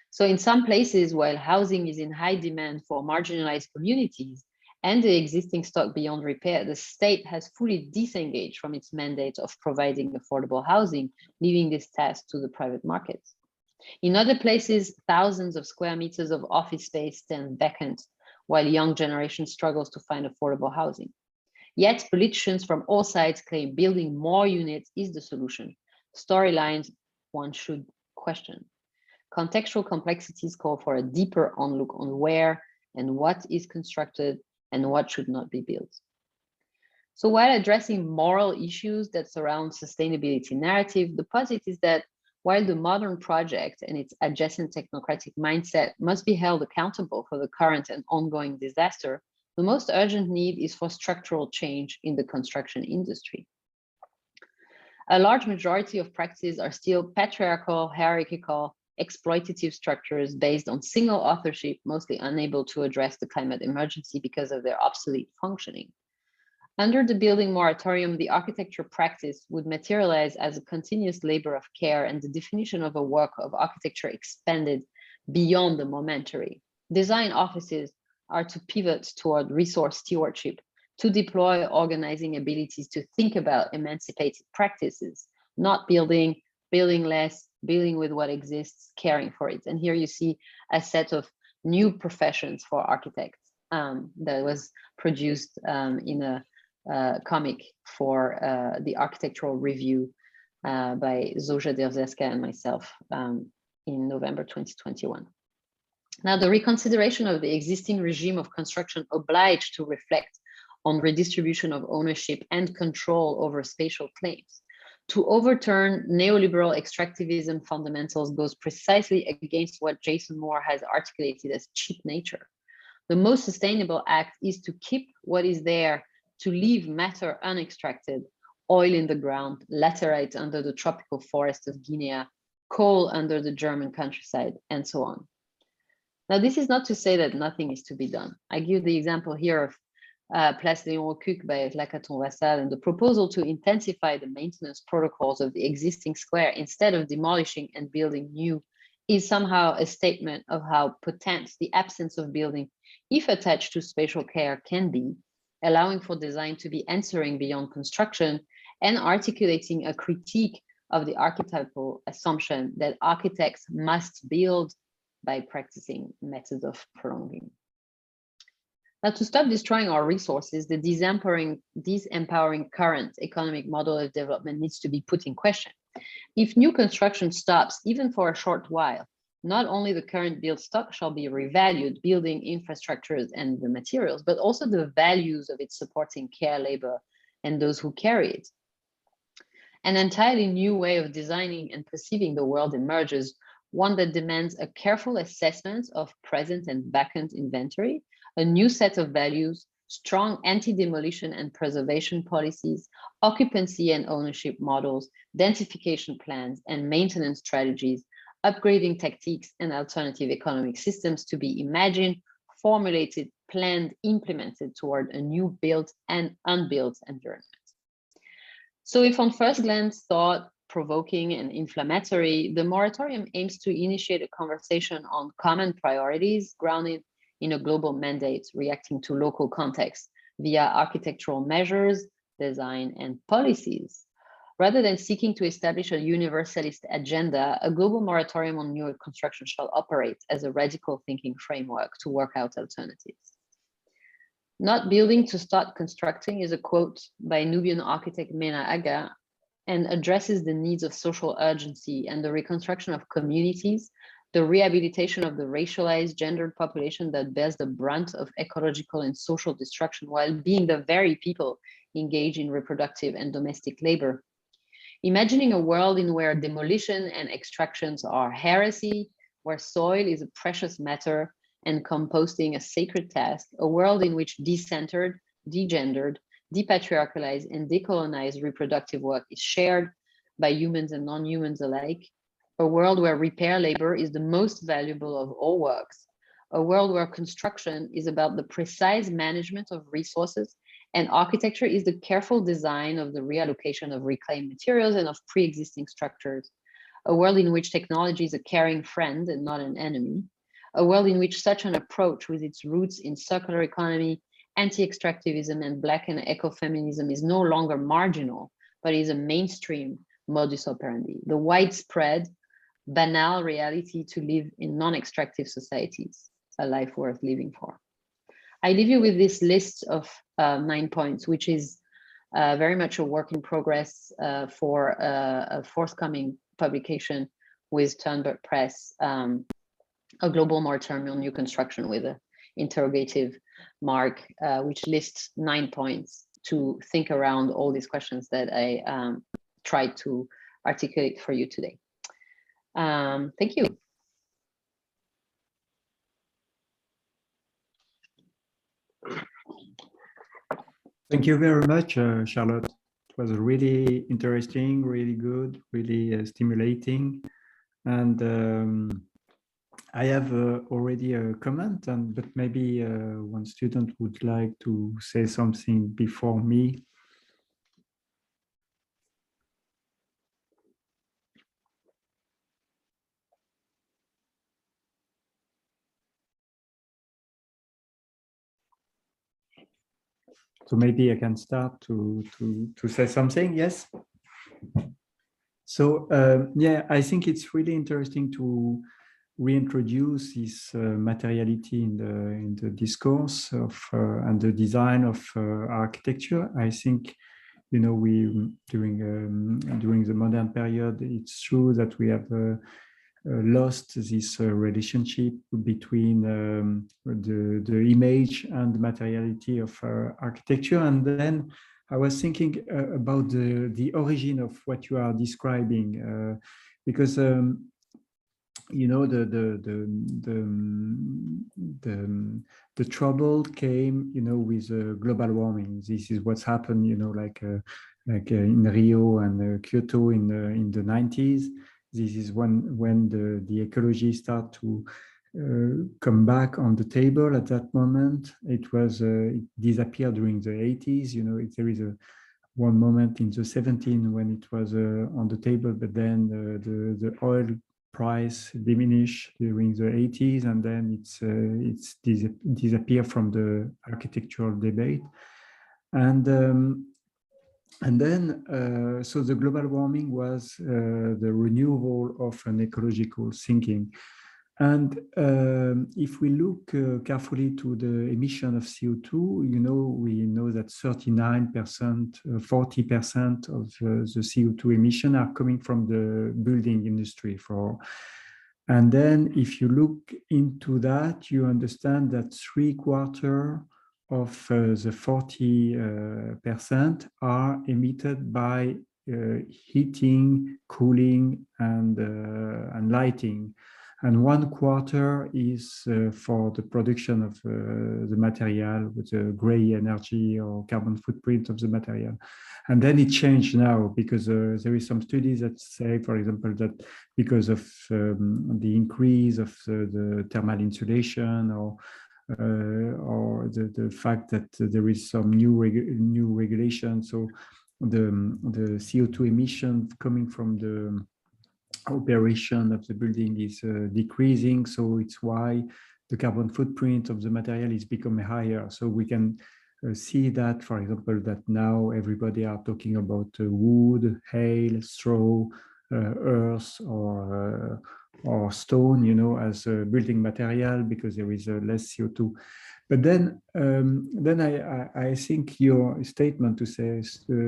So in some places, while housing is in high demand for marginalized communities and the existing stock beyond repair, the state has fully disengaged from its mandate of providing affordable housing, leaving this task to the private markets. In other places, thousands of square meters of office space stand vacant, while young generation struggles to find affordable housing. Yet politicians from all sides claim building more units is the solution. Storylines one should question. Contextual complexities call for a deeper onlook on where and what is constructed and what should not be built. So while addressing moral issues that surround sustainability narrative, the posit is that while the modern project and its adjacent technocratic mindset must be held accountable for the current and ongoing disaster, the most urgent need is for structural change in the construction industry. A large majority of practices are still patriarchal, hierarchical, exploitative structures based on single authorship, mostly unable to address the climate emergency because of their obsolete functioning. Under the building moratorium, the architecture practice would materialize as a continuous labor of care, and the definition of a work of architecture expanded beyond the momentary. Design offices are to pivot toward resource stewardship, to deploy organizing abilities to think about emancipated practices, not building less, building with what exists, caring for it. And here you see a set of new professions for architects that was produced in a comic for the Architectural Review by Zoja Derzeska and myself in November 2021. Now, the reconsideration of the existing regime of construction obliged to reflect on redistribution of ownership and control over spatial claims. To overturn neoliberal extractivism fundamentals goes precisely against what Jason Moore has articulated as cheap nature. The most sustainable act is to keep what is there, to leave matter unextracted, oil in the ground, laterite under the tropical forest of Guinea, coal under the German countryside, and so on. Now, this is not to say that nothing is to be done. I give the example here of Place Léon Aucuc by Lacaton-Vassal and the proposal to intensify the maintenance protocols of the existing square instead of demolishing and building new is somehow a statement of how potent the absence of building, if attached to spatial care, can be, allowing for design to be answering beyond construction and articulating a critique of the archetypal assumption that architects must build by practicing methods of prolonging. Now, to stop destroying our resources, the disempowering current economic model of development needs to be put in question. If new construction stops, even for a short while, not only the current built stock shall be revalued, building infrastructures and the materials, but also the values of its supporting care labor and those who carry it. An entirely new way of designing and perceiving the world emerges, one that demands a careful assessment of present and vacant inventory, a new set of values, strong anti-demolition and preservation policies, occupancy and ownership models, densification plans and maintenance strategies, upgrading tactics and alternative economic systems to be imagined, formulated, planned, implemented toward a new built and unbuilt environment. So if on first glance thought provoking and inflammatory, the moratorium aims to initiate a conversation on common priorities grounded in a global mandate reacting to local contexts via architectural measures, design, and policies. Rather than seeking to establish a universalist agenda, a global moratorium on new construction shall operate as a radical thinking framework to work out alternatives. Not building to start constructing is a quote by Nubian architect Mena Aga and addresses the needs of social urgency and the reconstruction of communities, the rehabilitation of the racialized, gendered population that bears the brunt of ecological and social destruction while being the very people engaged in reproductive and domestic labor. Imagining a world in where demolition and extractions are heresy, where soil is a precious matter and composting a sacred task, a world in which decentered, degendered, depatriarchalized, and decolonized reproductive work is shared by humans and non-humans alike, a world where repair labor is the most valuable of all works, a world where construction is about the precise management of resources and architecture is the careful design of the reallocation of reclaimed materials and of pre-existing structures, a world in which technology is a caring friend and not an enemy, a world in which such an approach with its roots in circular economy, anti-extractivism and Black and ecofeminism is no longer marginal, but is a mainstream modus operandi, the widespread, banal reality to live in non-extractive societies, a life worth living for. I leave you with this list of 9 points, which is very much a work in progress for a forthcoming publication with Turnberg Press, a global moratorium on new construction with an interrogative mark, which lists 9 points to think around all these questions that I tried to articulate for you today. Thank you. Thank you very much, Charlotte. It was really interesting, really good, really stimulating. And I have already a comment, but maybe one student would like to say something before me. So maybe I can start to say something. Yes. So yeah, I think it's really interesting to reintroduce this materiality in the discourse of and the design of architecture. I think, you know, we during the modern period, it's true that we have lost this relationship between the image and the materiality of architecture. And then I was thinking about the origin of what you are describing, because you know, the trouble came, you know, with global warming. This is what's happened, you know, like in Rio and Kyoto in the 90s. This is when the ecology start to come back on the table. At that moment, it disappeared during the 80s. You know, there is one moment in the 70s when it was on the table, but then the oil price diminished during the 80s, and then it's disappeared from the architectural debate. And then, so the global warming was the renewal of an ecological thinking. And if we look carefully to the emission of CO2, you know, we know that 39%, 40% of the CO2 emission are coming from the building industry. And then if you look into that, you understand that 3/4 of the 40% are emitted by heating, cooling, and lighting. And 1/4 is for the production of the material with the gray energy or carbon footprint of the material. And then it changed now because there is some studies that say, for example, that because of the increase of the thermal insulation or the fact that there is some new regulation, so the CO2 emission coming from the operation of the building is decreasing. So it's why the carbon footprint of the material is becoming higher. So we can see that, for example, that now everybody are talking about wood, hail, straw, earth, or stone, you know, as a building material because there is less CO2. But then I think your statement to say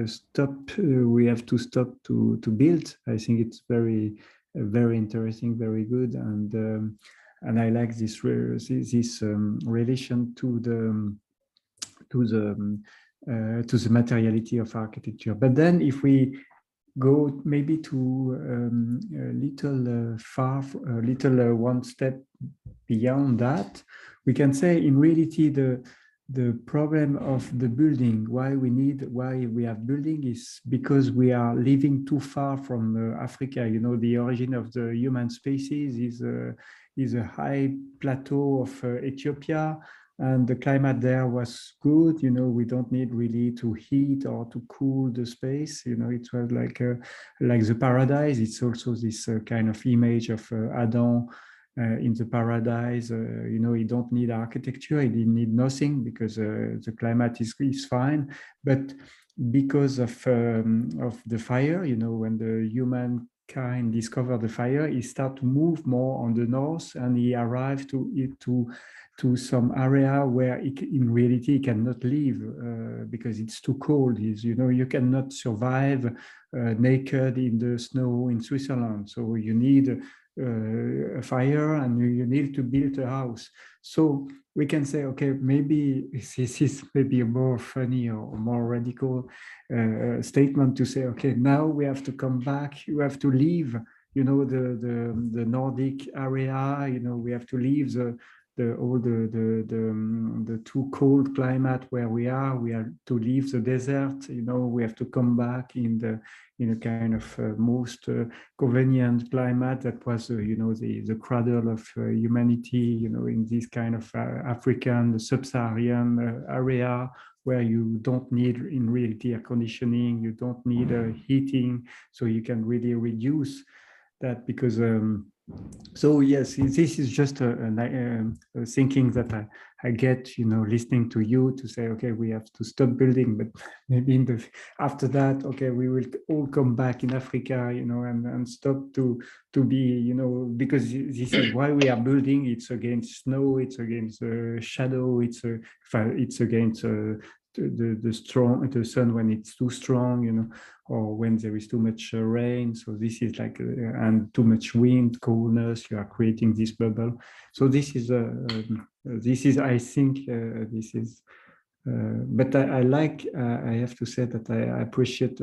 stop, we have to stop to build. I think it's very interesting, very good, and I like this relation to the materiality of architecture. But then if we go maybe to a little one step beyond that, we can say in reality the problem of the building, why we have building, is because we are living too far from Africa. You know, the origin of the human species is a high plateau of Ethiopia. And the climate there was good, you know, we don't need really to heat or to cool the space, you know, it was like the paradise. It's also this kind of image of Adam in the paradise, you know, he don't need architecture, he didn't need nothing because the climate is fine. But because of the fire, you know, when the humankind discovered the fire, he started to move more on the north, and he arrived to some area where in reality he cannot live because it's too cold. You know, you cannot survive naked in the snow in Switzerland. So you need a fire and you need to build a house. So we can say, okay, maybe this is maybe a more funny or more radical statement to say, okay, now we have to come back. You have to leave, you know, the Nordic area. You know, we have to leave the too cold climate where we are. We have to leave the desert. You know, we have to come back in a kind of most convenient climate that was, you know, the cradle of humanity. You know, in this kind of African sub-Saharan area where you don't need in reality air conditioning, you don't need heating, so you can really reduce that because So yes, this is just a thinking that I get, listening to you to say, okay, we have to stop building, but maybe after that, okay, we will all come back in Africa, and stop to be, because this is why we are building. It's against snow, it's against shadow, it's against the sun when it's too strong, or when there is too much rain. So this is like, and too much wind, coolness, you are creating this bubble. So this is, I think, this is, but I like, I have to say that I appreciate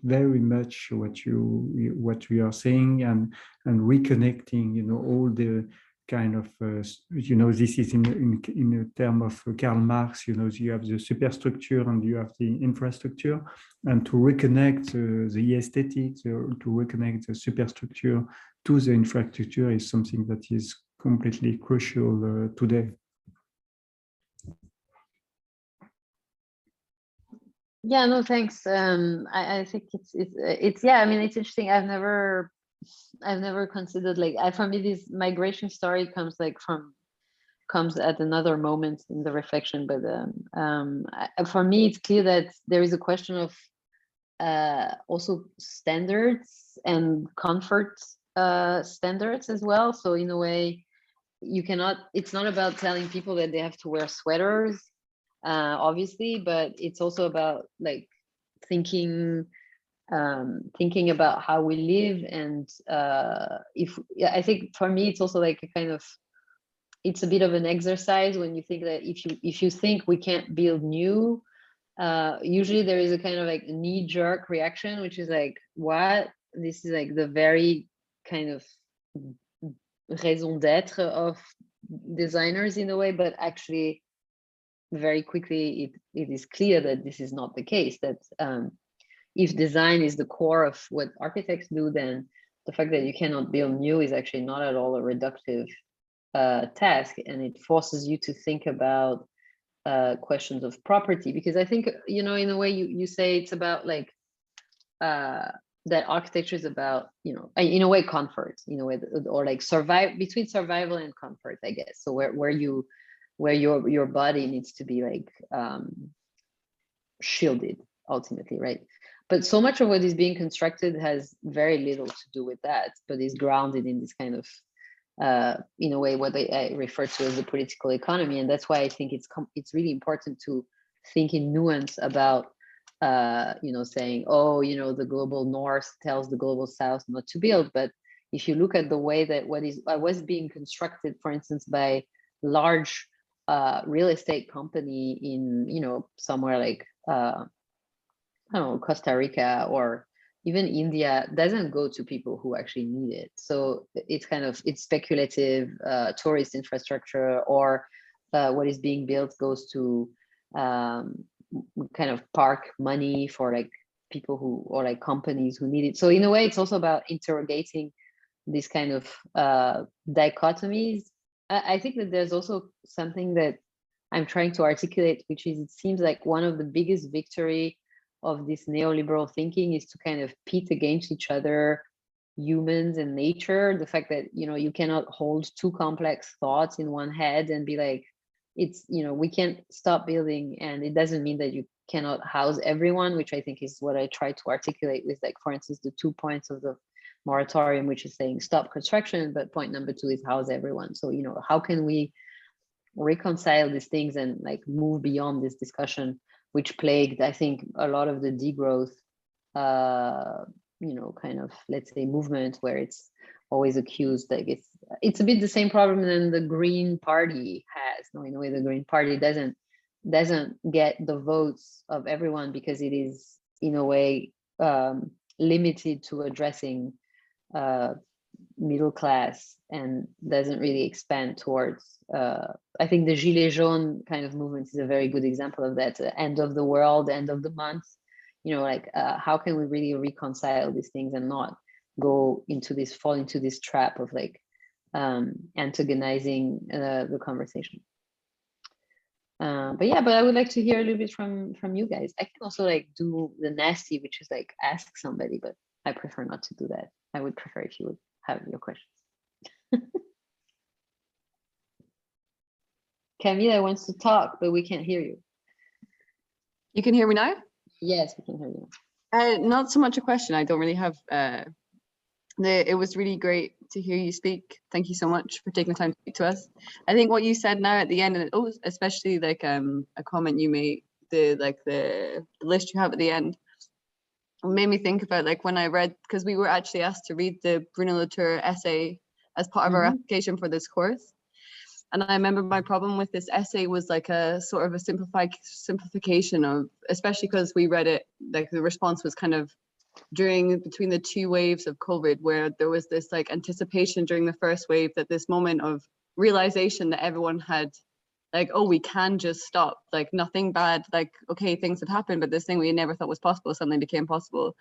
very much what you are saying, and reconnecting, all the kind of, this is in a term of Karl Marx, you have the superstructure and you have the infrastructure, and to reconnect the aesthetics, to reconnect the superstructure to the infrastructure is something that is completely crucial today. Yeah, no, thanks. I think it's yeah. I mean, it's interesting. I've never considered, like, for me, this migration story comes at another moment in the reflection. But for me, it's clear that there is a question of also standards and comfort standards as well. So in a way, it's not about telling people that they have to wear sweaters, obviously, but it's also about like thinking about how we live. And I think for me, it's also like a kind of, it's a bit of an exercise when you think that if you think we can't build new, usually there is a kind of like knee-jerk reaction, which is like, what? This is like the very kind of raison d'être of designers in a way, but actually very quickly it is clear that this is not the case, that if design is the core of what architects do, then the fact that you cannot build new is actually not at all a reductive task, and it forces you to think about questions of property. Because I think, in a way, you say it's about like that architecture is about, in a way, comfort, in a way, or like between survival and comfort, I guess. So where your body needs to be like shielded ultimately, right? But so much of what is being constructed has very little to do with that, but is grounded in this kind of in a way what I refer to as the political economy. And that's why I think it's really important to think in nuance about saying, oh, the global north tells the global south not to build. But if you look at the way that what was being constructed, for instance, by large real estate company in somewhere like I don't know, Costa Rica or even India, doesn't go to people who actually need it. So it's speculative tourist infrastructure, or what is being built goes to kind of park money for like people who, or like companies who need it. So in a way, it's also about interrogating these kind of dichotomies. I think that there's also something that I'm trying to articulate, which is, it seems like one of the biggest victory of this neoliberal thinking is to kind of pit against each other humans and nature. The fact that you cannot hold two complex thoughts in one head and be like, it's we can't stop building, and it doesn't mean that you cannot house everyone, which I think is what I try to articulate with, like, for instance, the 2 points of the moratorium, which is saying stop construction, but point number 2 is house everyone. So how can we reconcile these things and like move beyond this discussion, which plagued, I think, a lot of the degrowth, kind of, let's say, movement, where it's always accused, like it's a bit the same problem than the Green Party has. No, in a way, the Green Party doesn't get the votes of everyone because it is, in a way, limited to addressing middle class and doesn't really expand towards I think the Gilets jaunes kind of movement is a very good example of that. End of the world, end of the month, how can we really reconcile these things and not fall into this trap of like antagonizing the conversation. But I would like to hear a little bit from you guys. I can also like do the nasty, which is like ask somebody, but I prefer not to do that. I would prefer if you would have your questions. Camila wants to talk, but we can't hear you. You can hear me now? Yes, we can hear you. Not so much a question. I don't really have. It was really great to hear you speak. Thank you so much for taking the time to speak to us. I think what you said now at the end, and especially like a comment you made, the list you have at the end, made me think about like when I read, because we were actually asked to read the Bruno Latour essay as part of our application for this course. And I remember my problem with this essay was like a sort of a simplification of, especially because we read it, like the response was kind of between the two waves of COVID, where there was this like anticipation during the first wave that this moment of realization that everyone had, like, oh, we can just stop, like nothing bad, like, okay, things have happened, but this thing we never thought was possible suddenly became possible.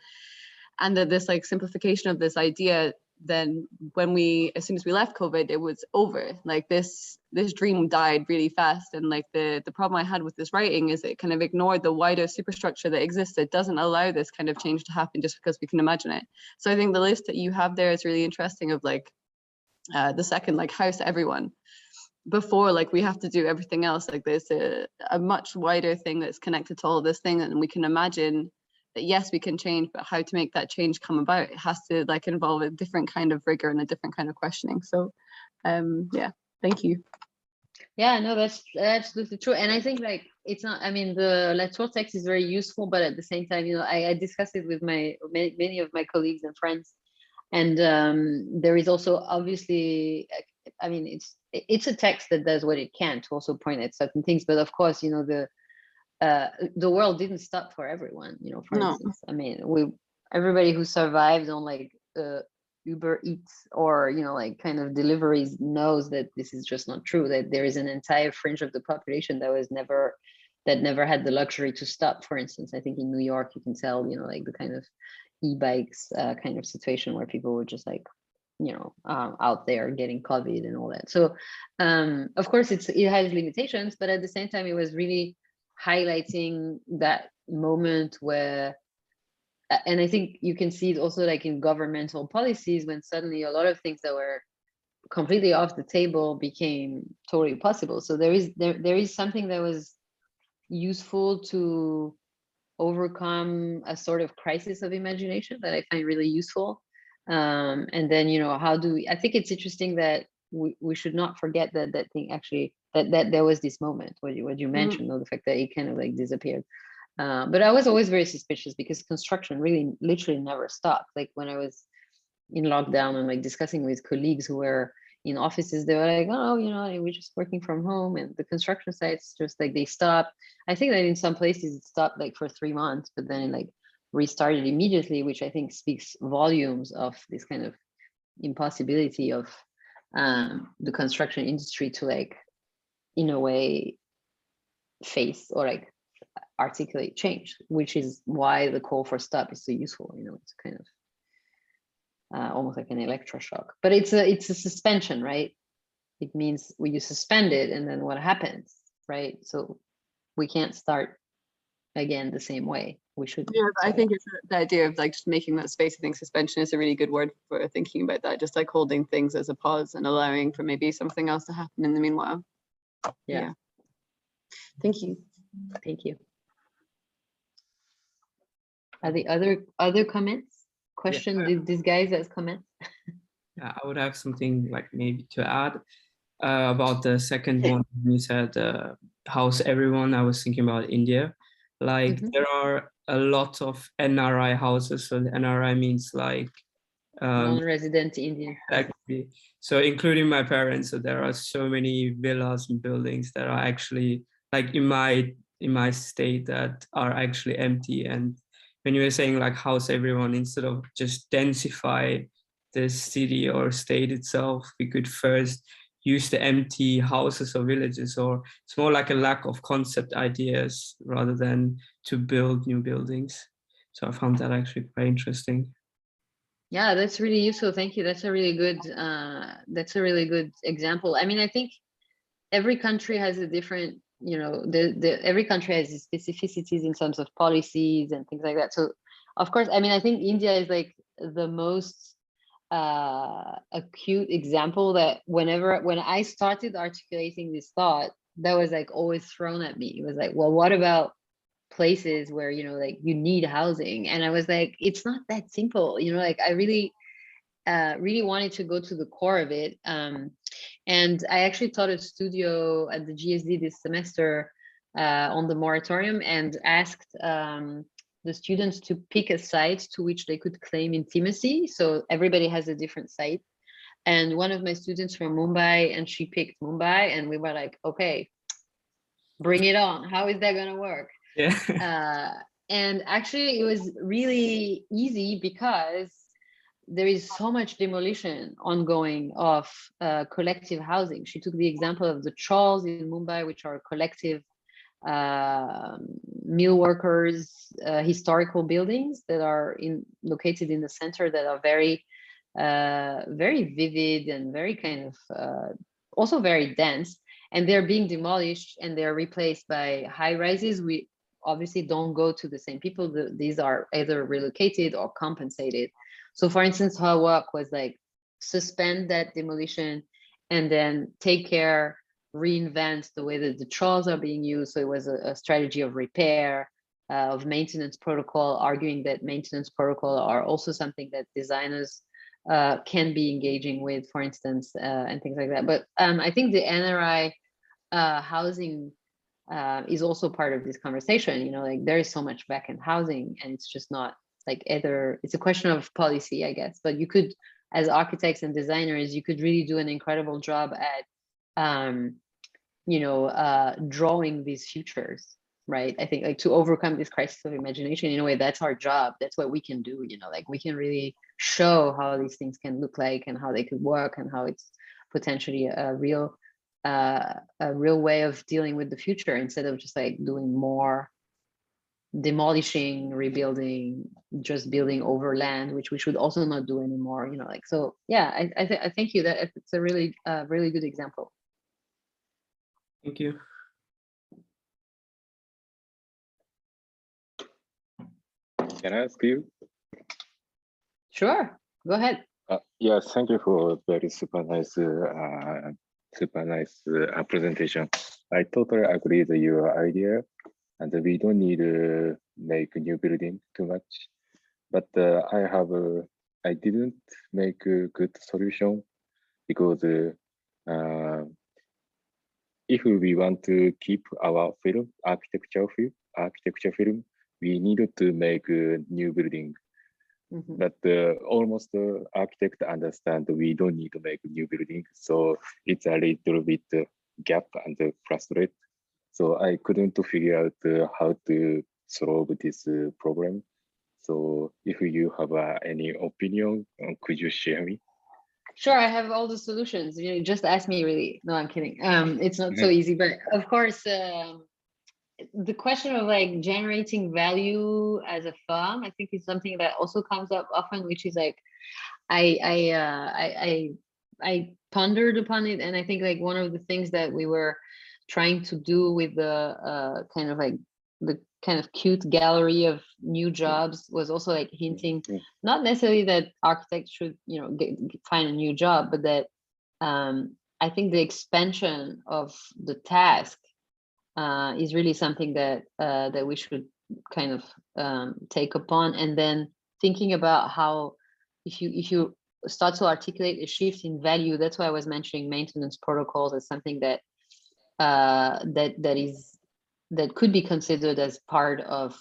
And that this like simplification of this idea, then when as soon as we left COVID, it was over. Like this dream died really fast. And like the problem I had with this writing is it kind of ignored the wider superstructure that exists. It doesn't allow this kind of change to happen just because we can imagine it. So I think the list that you have there is really interesting of like the second, like house everyone. Before, like we have to do everything else. Like there's a much wider thing that's connected to all of this thing, and we can imagine that yes, we can change, but how to make that change come about, it has to like involve a different kind of rigor and a different kind of questioning. So yeah, thank you. Yeah, no, that's absolutely true. And I think like it's not, I mean, the Latour text is very useful, but at the same time, you know, I discussed it with many of my colleagues and friends. And there is also obviously, I mean, it's a text that does what it can to also point at certain things. But of course, you know, the world didn't stop for everyone, you know, for instance. I mean, everybody who survived on like Uber Eats or, you know, like kind of deliveries knows that this is just not true, that there is an entire fringe of the population that never had the luxury to stop. For instance, I think in New York, you can tell, you know, like the kind of e-bikes kind of situation where people were just like, you know, out there getting COVID and all that. So of course it has limitations, but at the same time, it was really highlighting that moment where, and I think you can see it also like in governmental policies, when suddenly a lot of things that were completely off the table became totally possible. So there is something that was useful to overcome a sort of crisis of imagination that I find really useful. And then, you know, I think it's interesting that we should not forget that thing actually, that there was this moment what you mentioned, the fact that it kind of like disappeared. But I was always very suspicious because construction really literally never stopped. Like when I was in lockdown and like discussing with colleagues who were in offices, they were like, oh, you know, we're just working from home, and the construction sites just like they stopped. I think that in some places it stopped like for 3 months, but then it like restarted immediately, which I think speaks volumes of this kind of impossibility of the construction industry to like, in a way, face or like articulate change, which is why the call for stop is so useful. You know, it's kind of almost like an electroshock, but it's a suspension, right? It means you suspend it, and then what happens, right? So we can't start again the same way. We should. Yeah, I think it's the idea of like just making that space. I think suspension is a really good word for thinking about that. Just like holding things as a pause and allowing for maybe something else to happen in the meanwhile. Yeah. Thank you. Thank you. Are the other comments? Question? Yeah. Did these guys as comments? Yeah, I would have something like maybe to add about the second one. You said house everyone. I was thinking about India. Like there are a lot of NRI houses. So the NRI means like non-resident Indian. Exactly. So including my parents. So there are so many villas and buildings that are actually like in my state that are actually empty. And when you were saying like house everyone, instead of just densify the city or state itself, we could first use the empty houses or villages, or it's more like a lack of concept ideas rather than to build new buildings. So I found that actually quite interesting. Yeah, that's really useful. Thank you. That's a really good example. I mean, I think every country has a different, you know, every country has its specificities in terms of policies and things like that. So of course, I mean, I think India is like the most a cute example that when I started articulating this thought, that was like always thrown at me. It was like, well, what about places where, you know, like you need housing? And I was like, it's not that simple, you know, like I really wanted to go to the core of it. And I actually taught a studio at the GSD this semester on the Moratorium, and asked the students to pick a site to which they could claim intimacy. So everybody has a different site. And one of my students from Mumbai, and she picked Mumbai, and we were like, okay, bring it on. How is that gonna work? Yeah. And actually it was really easy because there is so much demolition ongoing of collective housing. She took the example of the Chawls in Mumbai, which are collective mill workers, historical buildings that are located in the center, that are very vivid and very kind of also very dense, and they're being demolished and they're replaced by high rises. We obviously don't go to the same people. These are either relocated or compensated. So for instance, her work was like suspend that demolition and then take care, reinvent the way that the trawls are being used. So it was a strategy of repair, of maintenance protocol, arguing that maintenance protocol are also something that designers can be engaging with, for instance, and things like that. But I think the NRI housing is also part of this conversation. You know, like there is so much vacant housing, and it's just not like either. It's a question of policy, I guess. But you could, as architects and designers, you could really do an incredible job at you know, drawing these futures, right? I think like to overcome this crisis of imagination, in a way, that's our job. That's what we can do, you know, like we can really show how these things can look like and how they could work and how it's potentially a real way of dealing with the future, instead of just like doing more demolishing, rebuilding, just building over land, which we should also not do anymore, you know, like, so yeah, I thank you. That it's a really good example. Thank you. Can I ask you? Sure, go ahead. Yes, thank you for very super nice presentation. I totally agree with your idea, and we don't need to make a new building too much. But I didn't make a good solution, because if we want to keep our architecture film, we needed to make a new building. Mm-hmm. But almost the architect understand we don't need to make a new building. So it's a little bit gap and frustrate. So I couldn't figure out how to solve this problem. So if you have any opinion, could you share me? Sure, I have all the solutions. You know, just ask me, really. No, I'm kidding. It's not so easy, but of course, the question of like generating value as a firm, I think is something that also comes up often, which is like, I pondered upon it, and I think like one of the things that we were trying to do with the kind of like the kind of cute gallery of new jobs was also like hinting, not necessarily that architects should, you know, find a new job, but that I think the expansion of the task is really something that that we should kind of take upon, and then thinking about how if you start to articulate a shift in value. That's why I was mentioning maintenance protocols as something that that could be considered as part of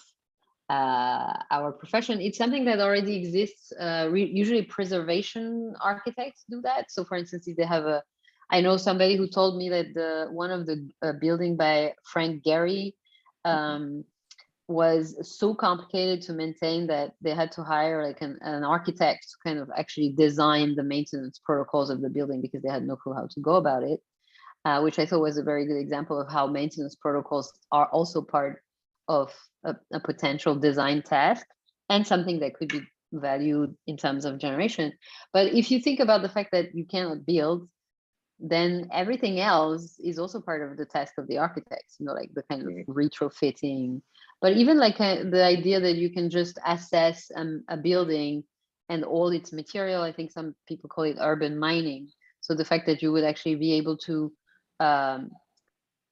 our profession. It's something that already exists. Usually preservation architects do that. So for instance, if they have I know somebody who told me that one of the building by Frank Gehry was so complicated to maintain that they had to hire like an architect to kind of actually design the maintenance protocols of the building, because they had no clue how to go about it. Which I thought was a very good example of how maintenance protocols are also part of a potential design task, and something that could be valued in terms of generation. But if you think about the fact that you cannot build, then everything else is also part of the task of the architects, you know, like the kind of retrofitting. But even like the idea that you can just assess a building and all its material. I think some people call it urban mining. So the fact that you would actually be able to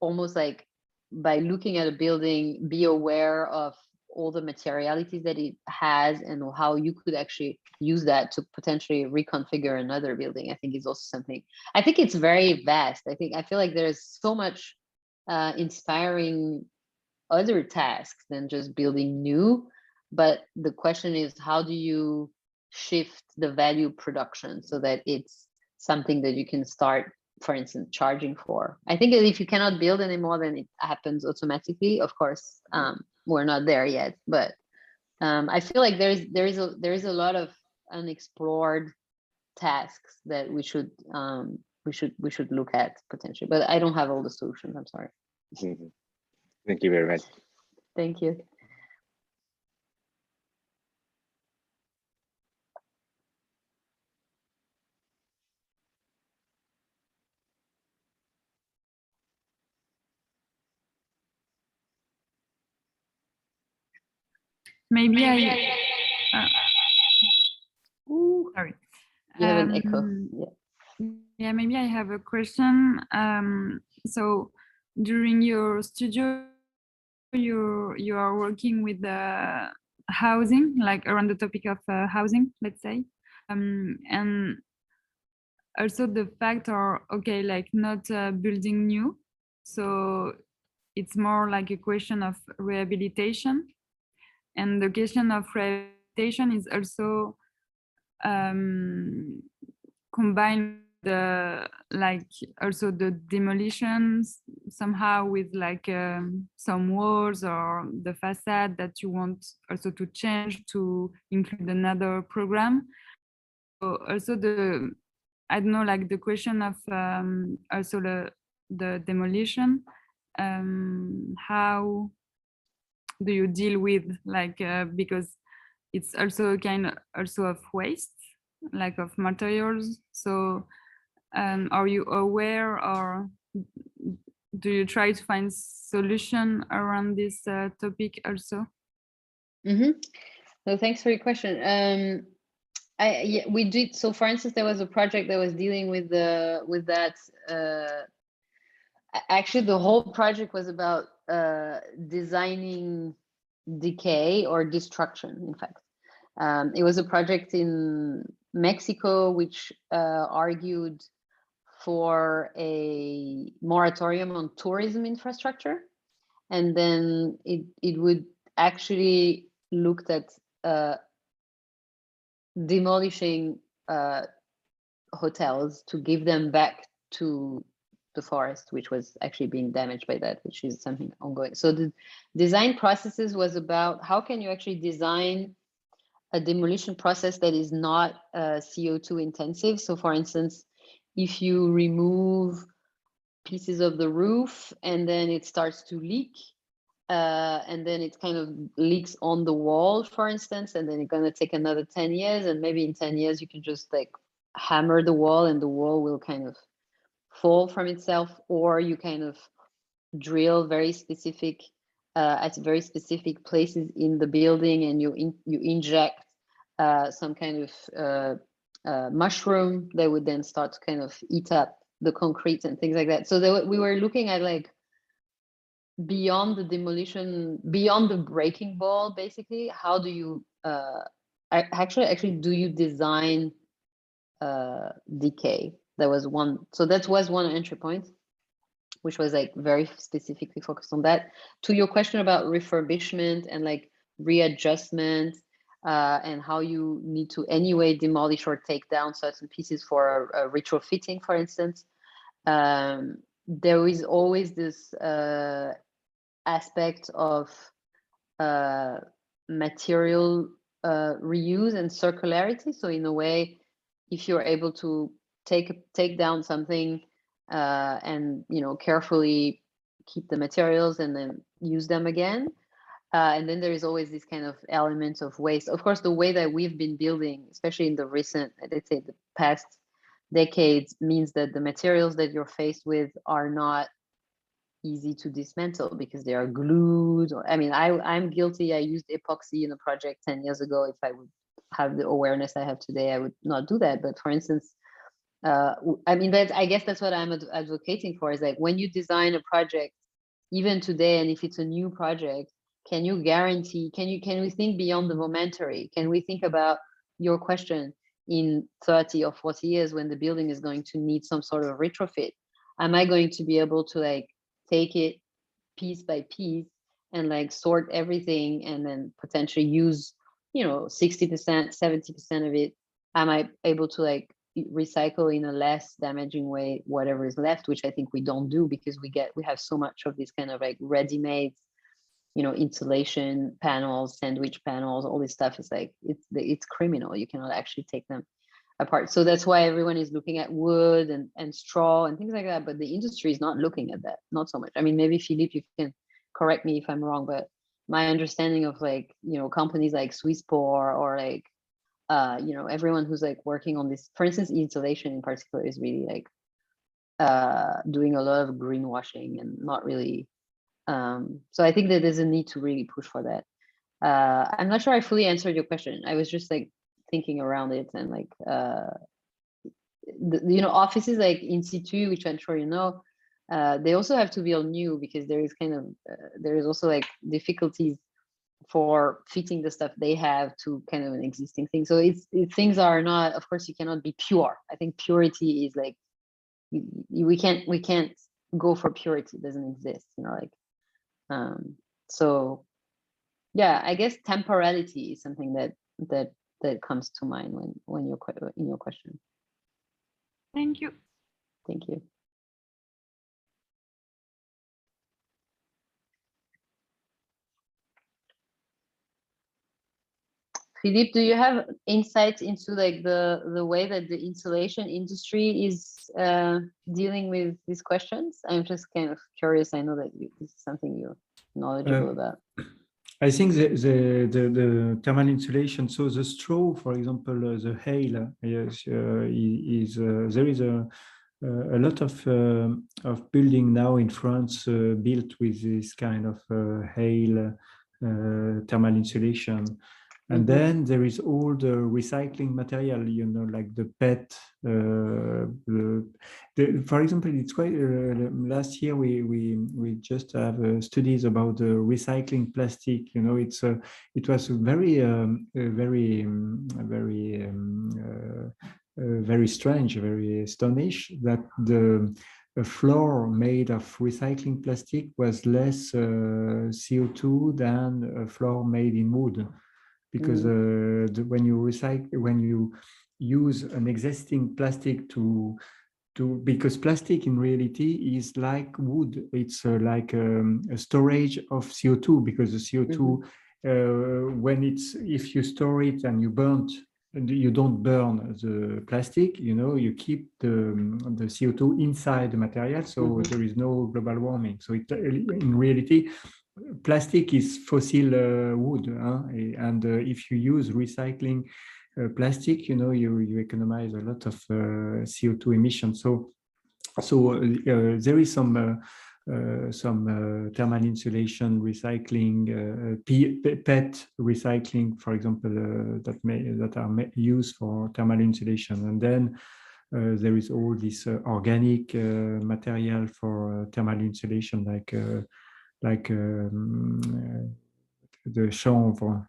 almost like by looking at a building, be aware of all the materialities that it has and how you could actually use that to potentially reconfigure another building, I think is also something. I think it's very vast. I feel like there's so much inspiring other tasks than just building new. But the question is, how do you shift the value production so that it's something that you can start, for instance, charging for? I think that if you cannot build anymore, then it happens automatically. Of course, we're not there yet, but I feel like there is a lot of unexplored tasks that we should look at potentially. But I don't have all the solutions. I'm sorry. Thank you very much. Thank you. Maybe sorry. You have an echo. Yeah, maybe I have a question. So during your studio, you are working with the housing, like around the topic of housing, let's say, and also the fact are okay, like not building new, so it's more like a question of rehabilitation, and the question of rehabilitation is also combined the like also the demolitions somehow with like some walls or the facade that you want also to change to include another program. So also the, I don't know, like the question of also the demolition, how do you deal with like because it's also a kind also of waste, like of materials. So are you aware, or do you try to find solution around this topic also? So thanks for your question. Yeah, we did. So for instance, there was a project that was dealing with that. Actually, the whole project was about designing decay or destruction, in fact. It was a project in Mexico which argued for a moratorium on tourism infrastructure, and then it would actually looked at demolishing hotels to give them back to the forest, which was actually being damaged by that, which is something ongoing. So the design processes was about how can you actually design a demolition process that is not CO2 intensive. So for instance, if you remove pieces of the roof and then it starts to leak, and then it kind of leaks on the wall, for instance, and then it's going to take another 10 years, and maybe in 10 years you can just like hammer the wall and the wall will kind of fall from itself, or you kind of drill very specific at very specific places in the building, and you inject some kind of mushroom that would then start to kind of eat up the concrete and things like that. So we were looking at like beyond the demolition, beyond the breaking ball, basically, how do you actually do you design decay? That was one. So that was one entry point, which was like very specifically focused on that. To your question about refurbishment and like readjustment, and how you need to anyway demolish or take down certain pieces for retrofitting, for instance, there is always this aspect of material reuse and circularity. So in a way, if you're able to take down something and carefully keep the materials and then use them again, and then there is always this kind of element of waste. Of course, the way that we've been building, especially in the recent, let's say the past decades, means that the materials that you're faced with are not easy to dismantle because they are glued. Or I mean, I'm guilty. I used epoxy in a project 10 years ago. If I would have the awareness I have today, I would not do that. But for instance, I mean, I guess that's what I'm advocating for, is like when you design a project, even today, and if it's a new project, can you guarantee, can we think beyond the momentary? Can we think about your question in 30 or 40 years when the building is going to need some sort of retrofit? Am I going to be able to like take it piece by piece and like sort everything and then potentially use, you know, 60%, 70% of it? Am I able to like recycle in a less damaging way whatever is left, which I think we don't do, because we have so much of this kind of like ready-made, you know, insulation panels, sandwich panels, all this stuff is like, it's criminal. You cannot actually take them apart. So that's why everyone is looking at wood and straw and things like that, but the industry is not looking at that, not so much. I mean, maybe Philippe, you can correct me if I'm wrong, but my understanding of like, you know, companies like Swisspor or like, you know, everyone who's like working on this, for instance, insulation in particular, is really like doing a lot of greenwashing and not really. So I think that there's a need to really push for that. I'm not sure I fully answered your question. I was just like thinking around it, and like, you know, offices like in situ, which I'm sure you know, they also have to build new, because there is kind of, there is also like difficulties for fitting the stuff they have to kind of an existing thing. So things are not, of course, you cannot be pure. I think purity is like, we can't go for purity. It doesn't exist, you know, like, so yeah, I guess temporality is something that comes to mind when you're in your question. Thank you. Thank you. Philippe, do you have insights into like the way that the insulation industry is dealing with these questions? I'm just kind of curious. I know that this is something you're knowledgeable about. I think the thermal insulation, so the straw, for example, the hail, yes, there is a lot of building now in France built with this kind of hail thermal insulation. And then there is all the recycling material, you know, like the PET. For example, it's quite. Last year we just have studies about the recycling plastic. You know, it was very strange, very astonished that a floor made of recycling plastic was less CO2 than a floor made in wood. Because when you use an existing plastic because plastic in reality is like wood, it's like a storage of CO2, because the CO2 if you store it and you don't burn the plastic, you know, you keep the CO2 inside the material, so there is no global warming. So in reality, plastic is fossil wood, and if you use recycling plastic, you know, you economize a lot of CO2 emissions. So there is some thermal insulation recycling, PET recycling, for example, that are used for thermal insulation, and then there is all this organic material for thermal insulation, like the chanvre,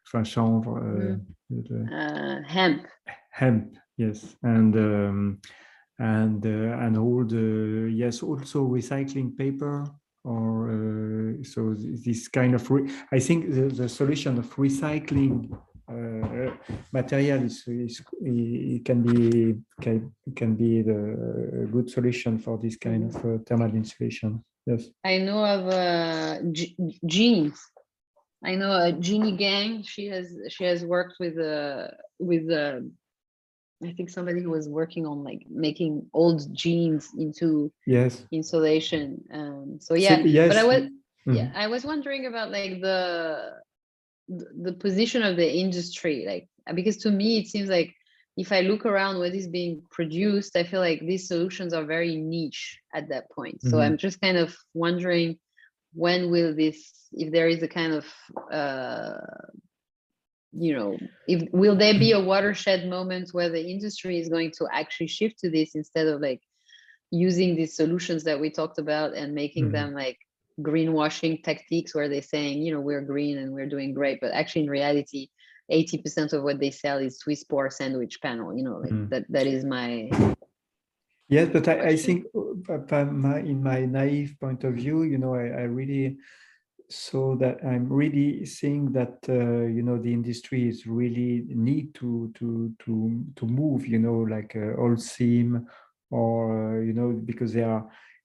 hemp, yes, and all the also recycling paper, or so this kind of I think the solution of recycling material can be the good solution for this kind of thermal insulation. Yes, I know of jeans. I know a Jeannie Gang. She has worked with I think somebody who was working on like making old jeans into insulation. So yeah, but I was wondering about like the position of the industry, like, because to me it seems like if I look around what is being produced, I feel like these solutions are very niche at that point. So I'm just kind of wondering, when will this, if there is a kind of you know, if will there be a watershed moment where the industry is going to actually shift to this instead of like using these solutions that we talked about and making them like greenwashing tactics where they're saying, you know, we're green and we're doing great, but actually in reality 80% of what they sell is Swiss poor sandwich panel, you know, like that is my yes. But I think in my naive point of view, you know, I really so that I'm really seeing that you know, the industry is really need to move, you know, like all seam or you know, because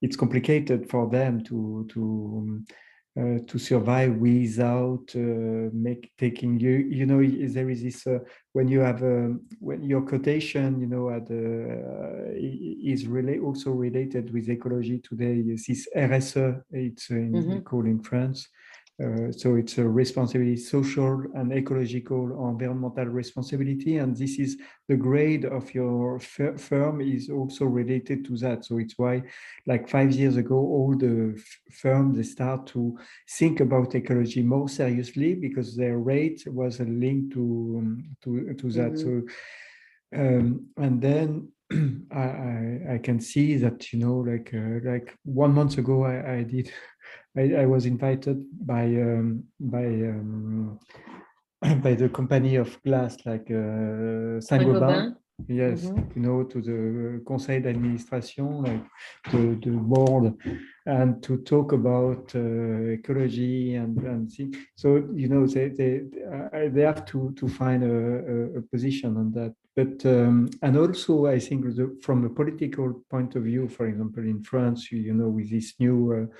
it's complicated for them to survive without taking you know, there is this when you have when your quotation, you know, is really also related with ecology today. This RSE, it's called in France. So it's a responsibility, social and ecological or environmental responsibility, and this is the grade of your firm is also related to that. So it's why, like 5 years ago, all the firms, they start to think about ecology more seriously because their rate was linked to that. So and then I can see that, you know, like 1 month ago I was invited by the company of glass, like Saint-Gobain. Yes, you know, to the conseil d'administration, like the board, and to talk about ecology and things. So, you know, they have to find a position on that. But and also, I think from a political point of view, for example, in France, you know, with this new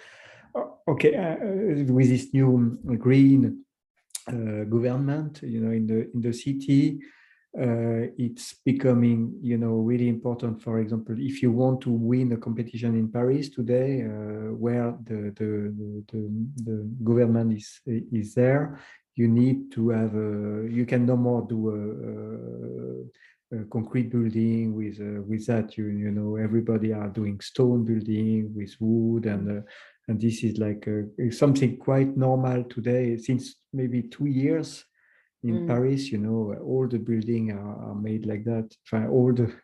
with this new green government, you know, in the city, it's becoming, you know, really important. For example, if you want to win a competition in Paris today, where the government is there, you need to have you can no more do a concrete building with that. You know, everybody are doing stone building with wood, and this is like something quite normal today since maybe 2 years. In Paris, you know, all the buildings are made like that.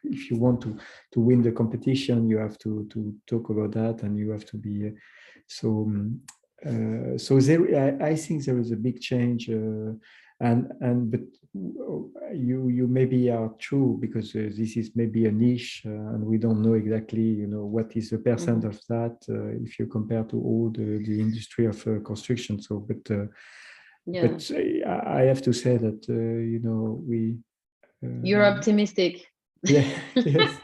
If you want to win the competition, you have to talk about that, and you have to be so there. I think there is a big change, but you maybe are true, because this is maybe a niche, and we don't know exactly, you know, what is the percent of that if you compare to all the industry of construction. So, but I have to say that you know, you're optimistic. Yeah. Yes.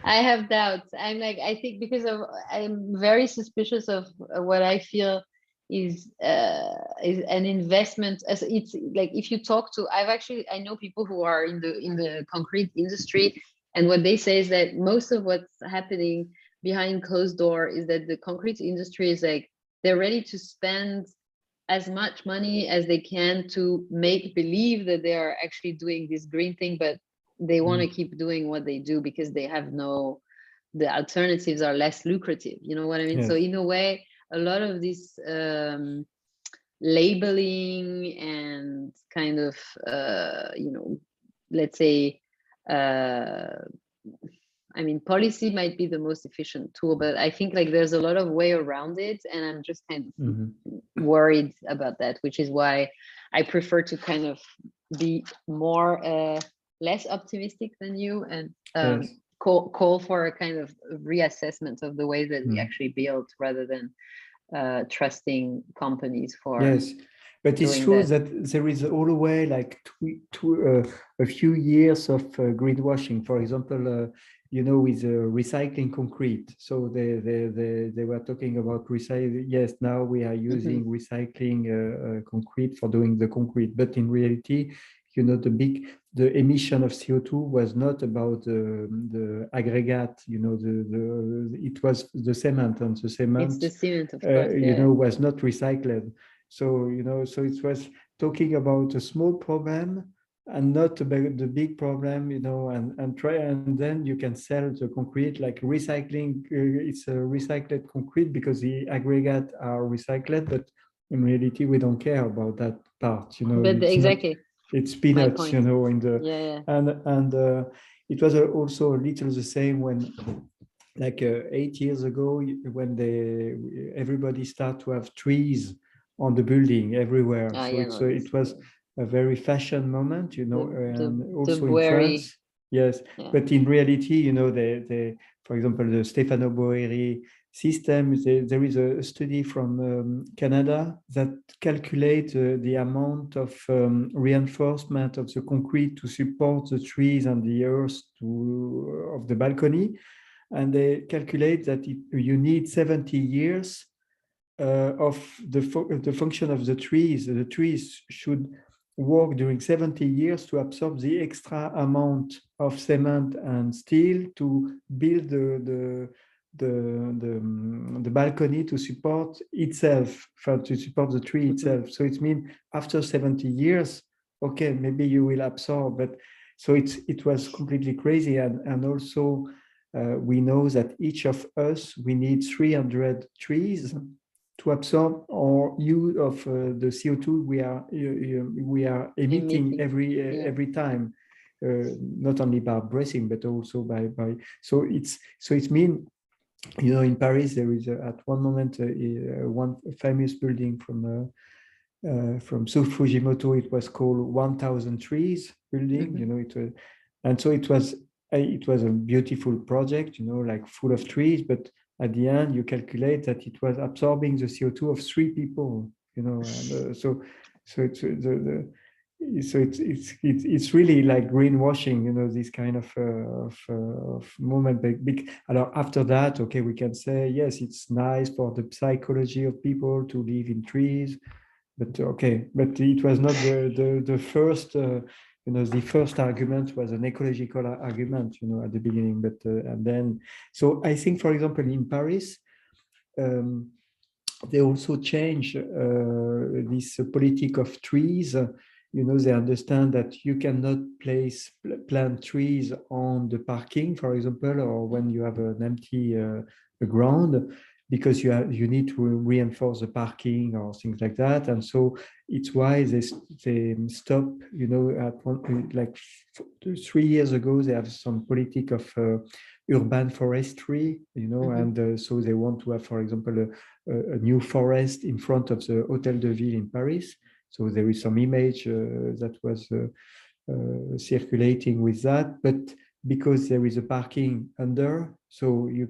I have doubts. I think because I'm very suspicious of what I feel is an investment. As it's like, if you talk to, I know people who are in the concrete industry, and what they say is that most of what's happening behind closed door is that the concrete industry is like, they're ready to spend as much money as they can to make believe that they are actually doing this green thing, but they want to keep doing what they do because they have the alternatives are less lucrative. You know what I mean? Yes. So in a way, a lot of this labeling and kind of, you know, let's say, I mean, policy might be the most efficient tool, but I think like there's a lot of way around it, and I'm just kind of worried about that, which is why I prefer to kind of be more less optimistic than you, and yes, call for a kind of reassessment of the way that we actually build, rather than trusting companies for. Yes. But it's true that there is all the way like a few years of greenwashing. For example, you know, with recycling concrete. So they were talking about recycling. Yes, now we are using recycling concrete for doing the concrete. But in reality, you know, the emission of CO2 was not about the aggregate. You know, it was the cement, and the cement. It's the cement, of course. You know, was not recycled. So, you know, so it was talking about a small problem and not about the big problem, you know, and then you can sell the concrete like recycling. It's a recycled concrete because the aggregate are recycled, but in reality, we don't care about that part, you know. But exactly. it's peanuts, point. you know, in the Yeah. and it was also a little the same when, like 8 years ago, when everybody start to have trees on the building everywhere. So it was a very fashion moment, you know, and also in France. Yes, yeah. But in reality, you know, for example, the Stefano Boeri system, there is a study from Canada that calculates the amount of reinforcement of the concrete to support the trees and the earth of the balcony. And they calculate that you need 70 years of the function of the trees. The trees should work during 70 years to absorb the extra amount of cement and steel to build the balcony to support itself, to support the tree itself. So it means after 70 years, okay, maybe you will absorb, but so it was completely crazy. And also we know that each of us, we need 300 trees to absorb our use of the CO2 we are emitting every time, not only by breathing but also by so it means, you know, in Paris there is at one moment one famous building from South Fujimoto. It was called 1000 Trees building. You know, and so it was a beautiful project, you know, like full of trees, but at the end you calculate that it was absorbing the CO2 of 3 people, you know, and so it's really like greenwashing, you know, this kind of moment. After that, okay, we can say yes, it's nice for the psychology of people to live in trees, but okay, but it was not the first. You know, the first argument was an ecological argument, you know, at the beginning, but and then, so I think, for example, in Paris, they also change this politic of trees. You know, they understand that you cannot plant trees on the parking, for example, or when you have an empty ground, because you need to reinforce the parking or things like that. And so it's why they stop, you know, at like 3 years ago, they have some politic of urban forestry, you know, and so they want to have, for example, a new forest in front of the Hôtel de Ville in Paris. So there is some image that was circulating with that, but because there is a parking under, so you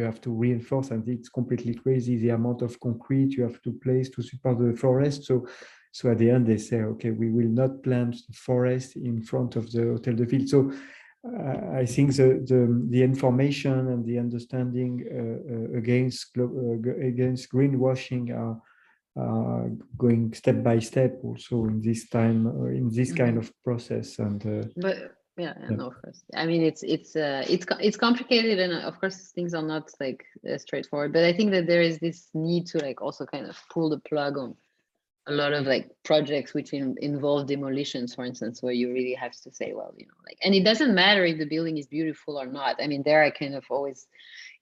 have to reinforce, and it's completely crazy the amount of concrete you have to place to support the forest. So at the end they say, okay, we will not plant the forest in front of the Hôtel de Ville. So I think the information and the understanding against greenwashing are going step by step also in this time, in this kind of process. And no, of course. I mean, it's complicated, and of course things are not like straightforward. But I think that there is this need to like also kind of pull the plug on a lot of like projects which involve demolitions, for instance, where you really have to say, well, you know, like, and it doesn't matter if the building is beautiful or not. I mean, there I kind of always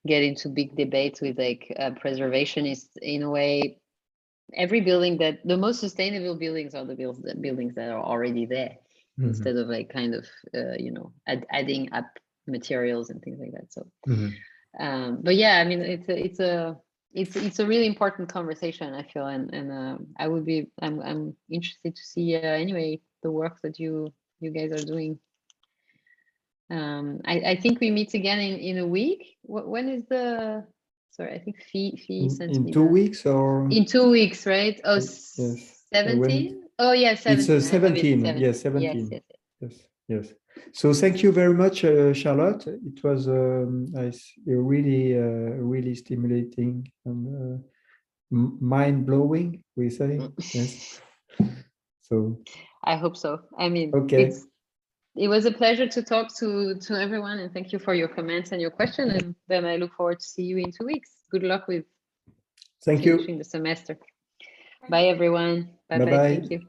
get into big debates with like preservationists. In a way, every building the most sustainable buildings are the buildings that are already there. Instead of like kind of you know, adding up materials and things like that. So but yeah, I mean, it's a really important conversation, I feel, and I'm interested to see anyway the work that you guys are doing. I think we meet again in a week. When is the, sorry, I think Fee sent me in 2 weeks or in 2 weeks, right? Oh, yes. 17. Oh yeah, 17. It's 17. Yes, 17. Yes. So thank you very much, Charlotte. It was really stimulating and mind-blowing, we say. Yes. So I hope so. I mean, okay. It was a pleasure to talk to everyone, and thank you for your comments and your question. And then I look forward to see you in 2 weeks. Good luck with finishing the semester. Bye, everyone. Bye-bye. Thank you.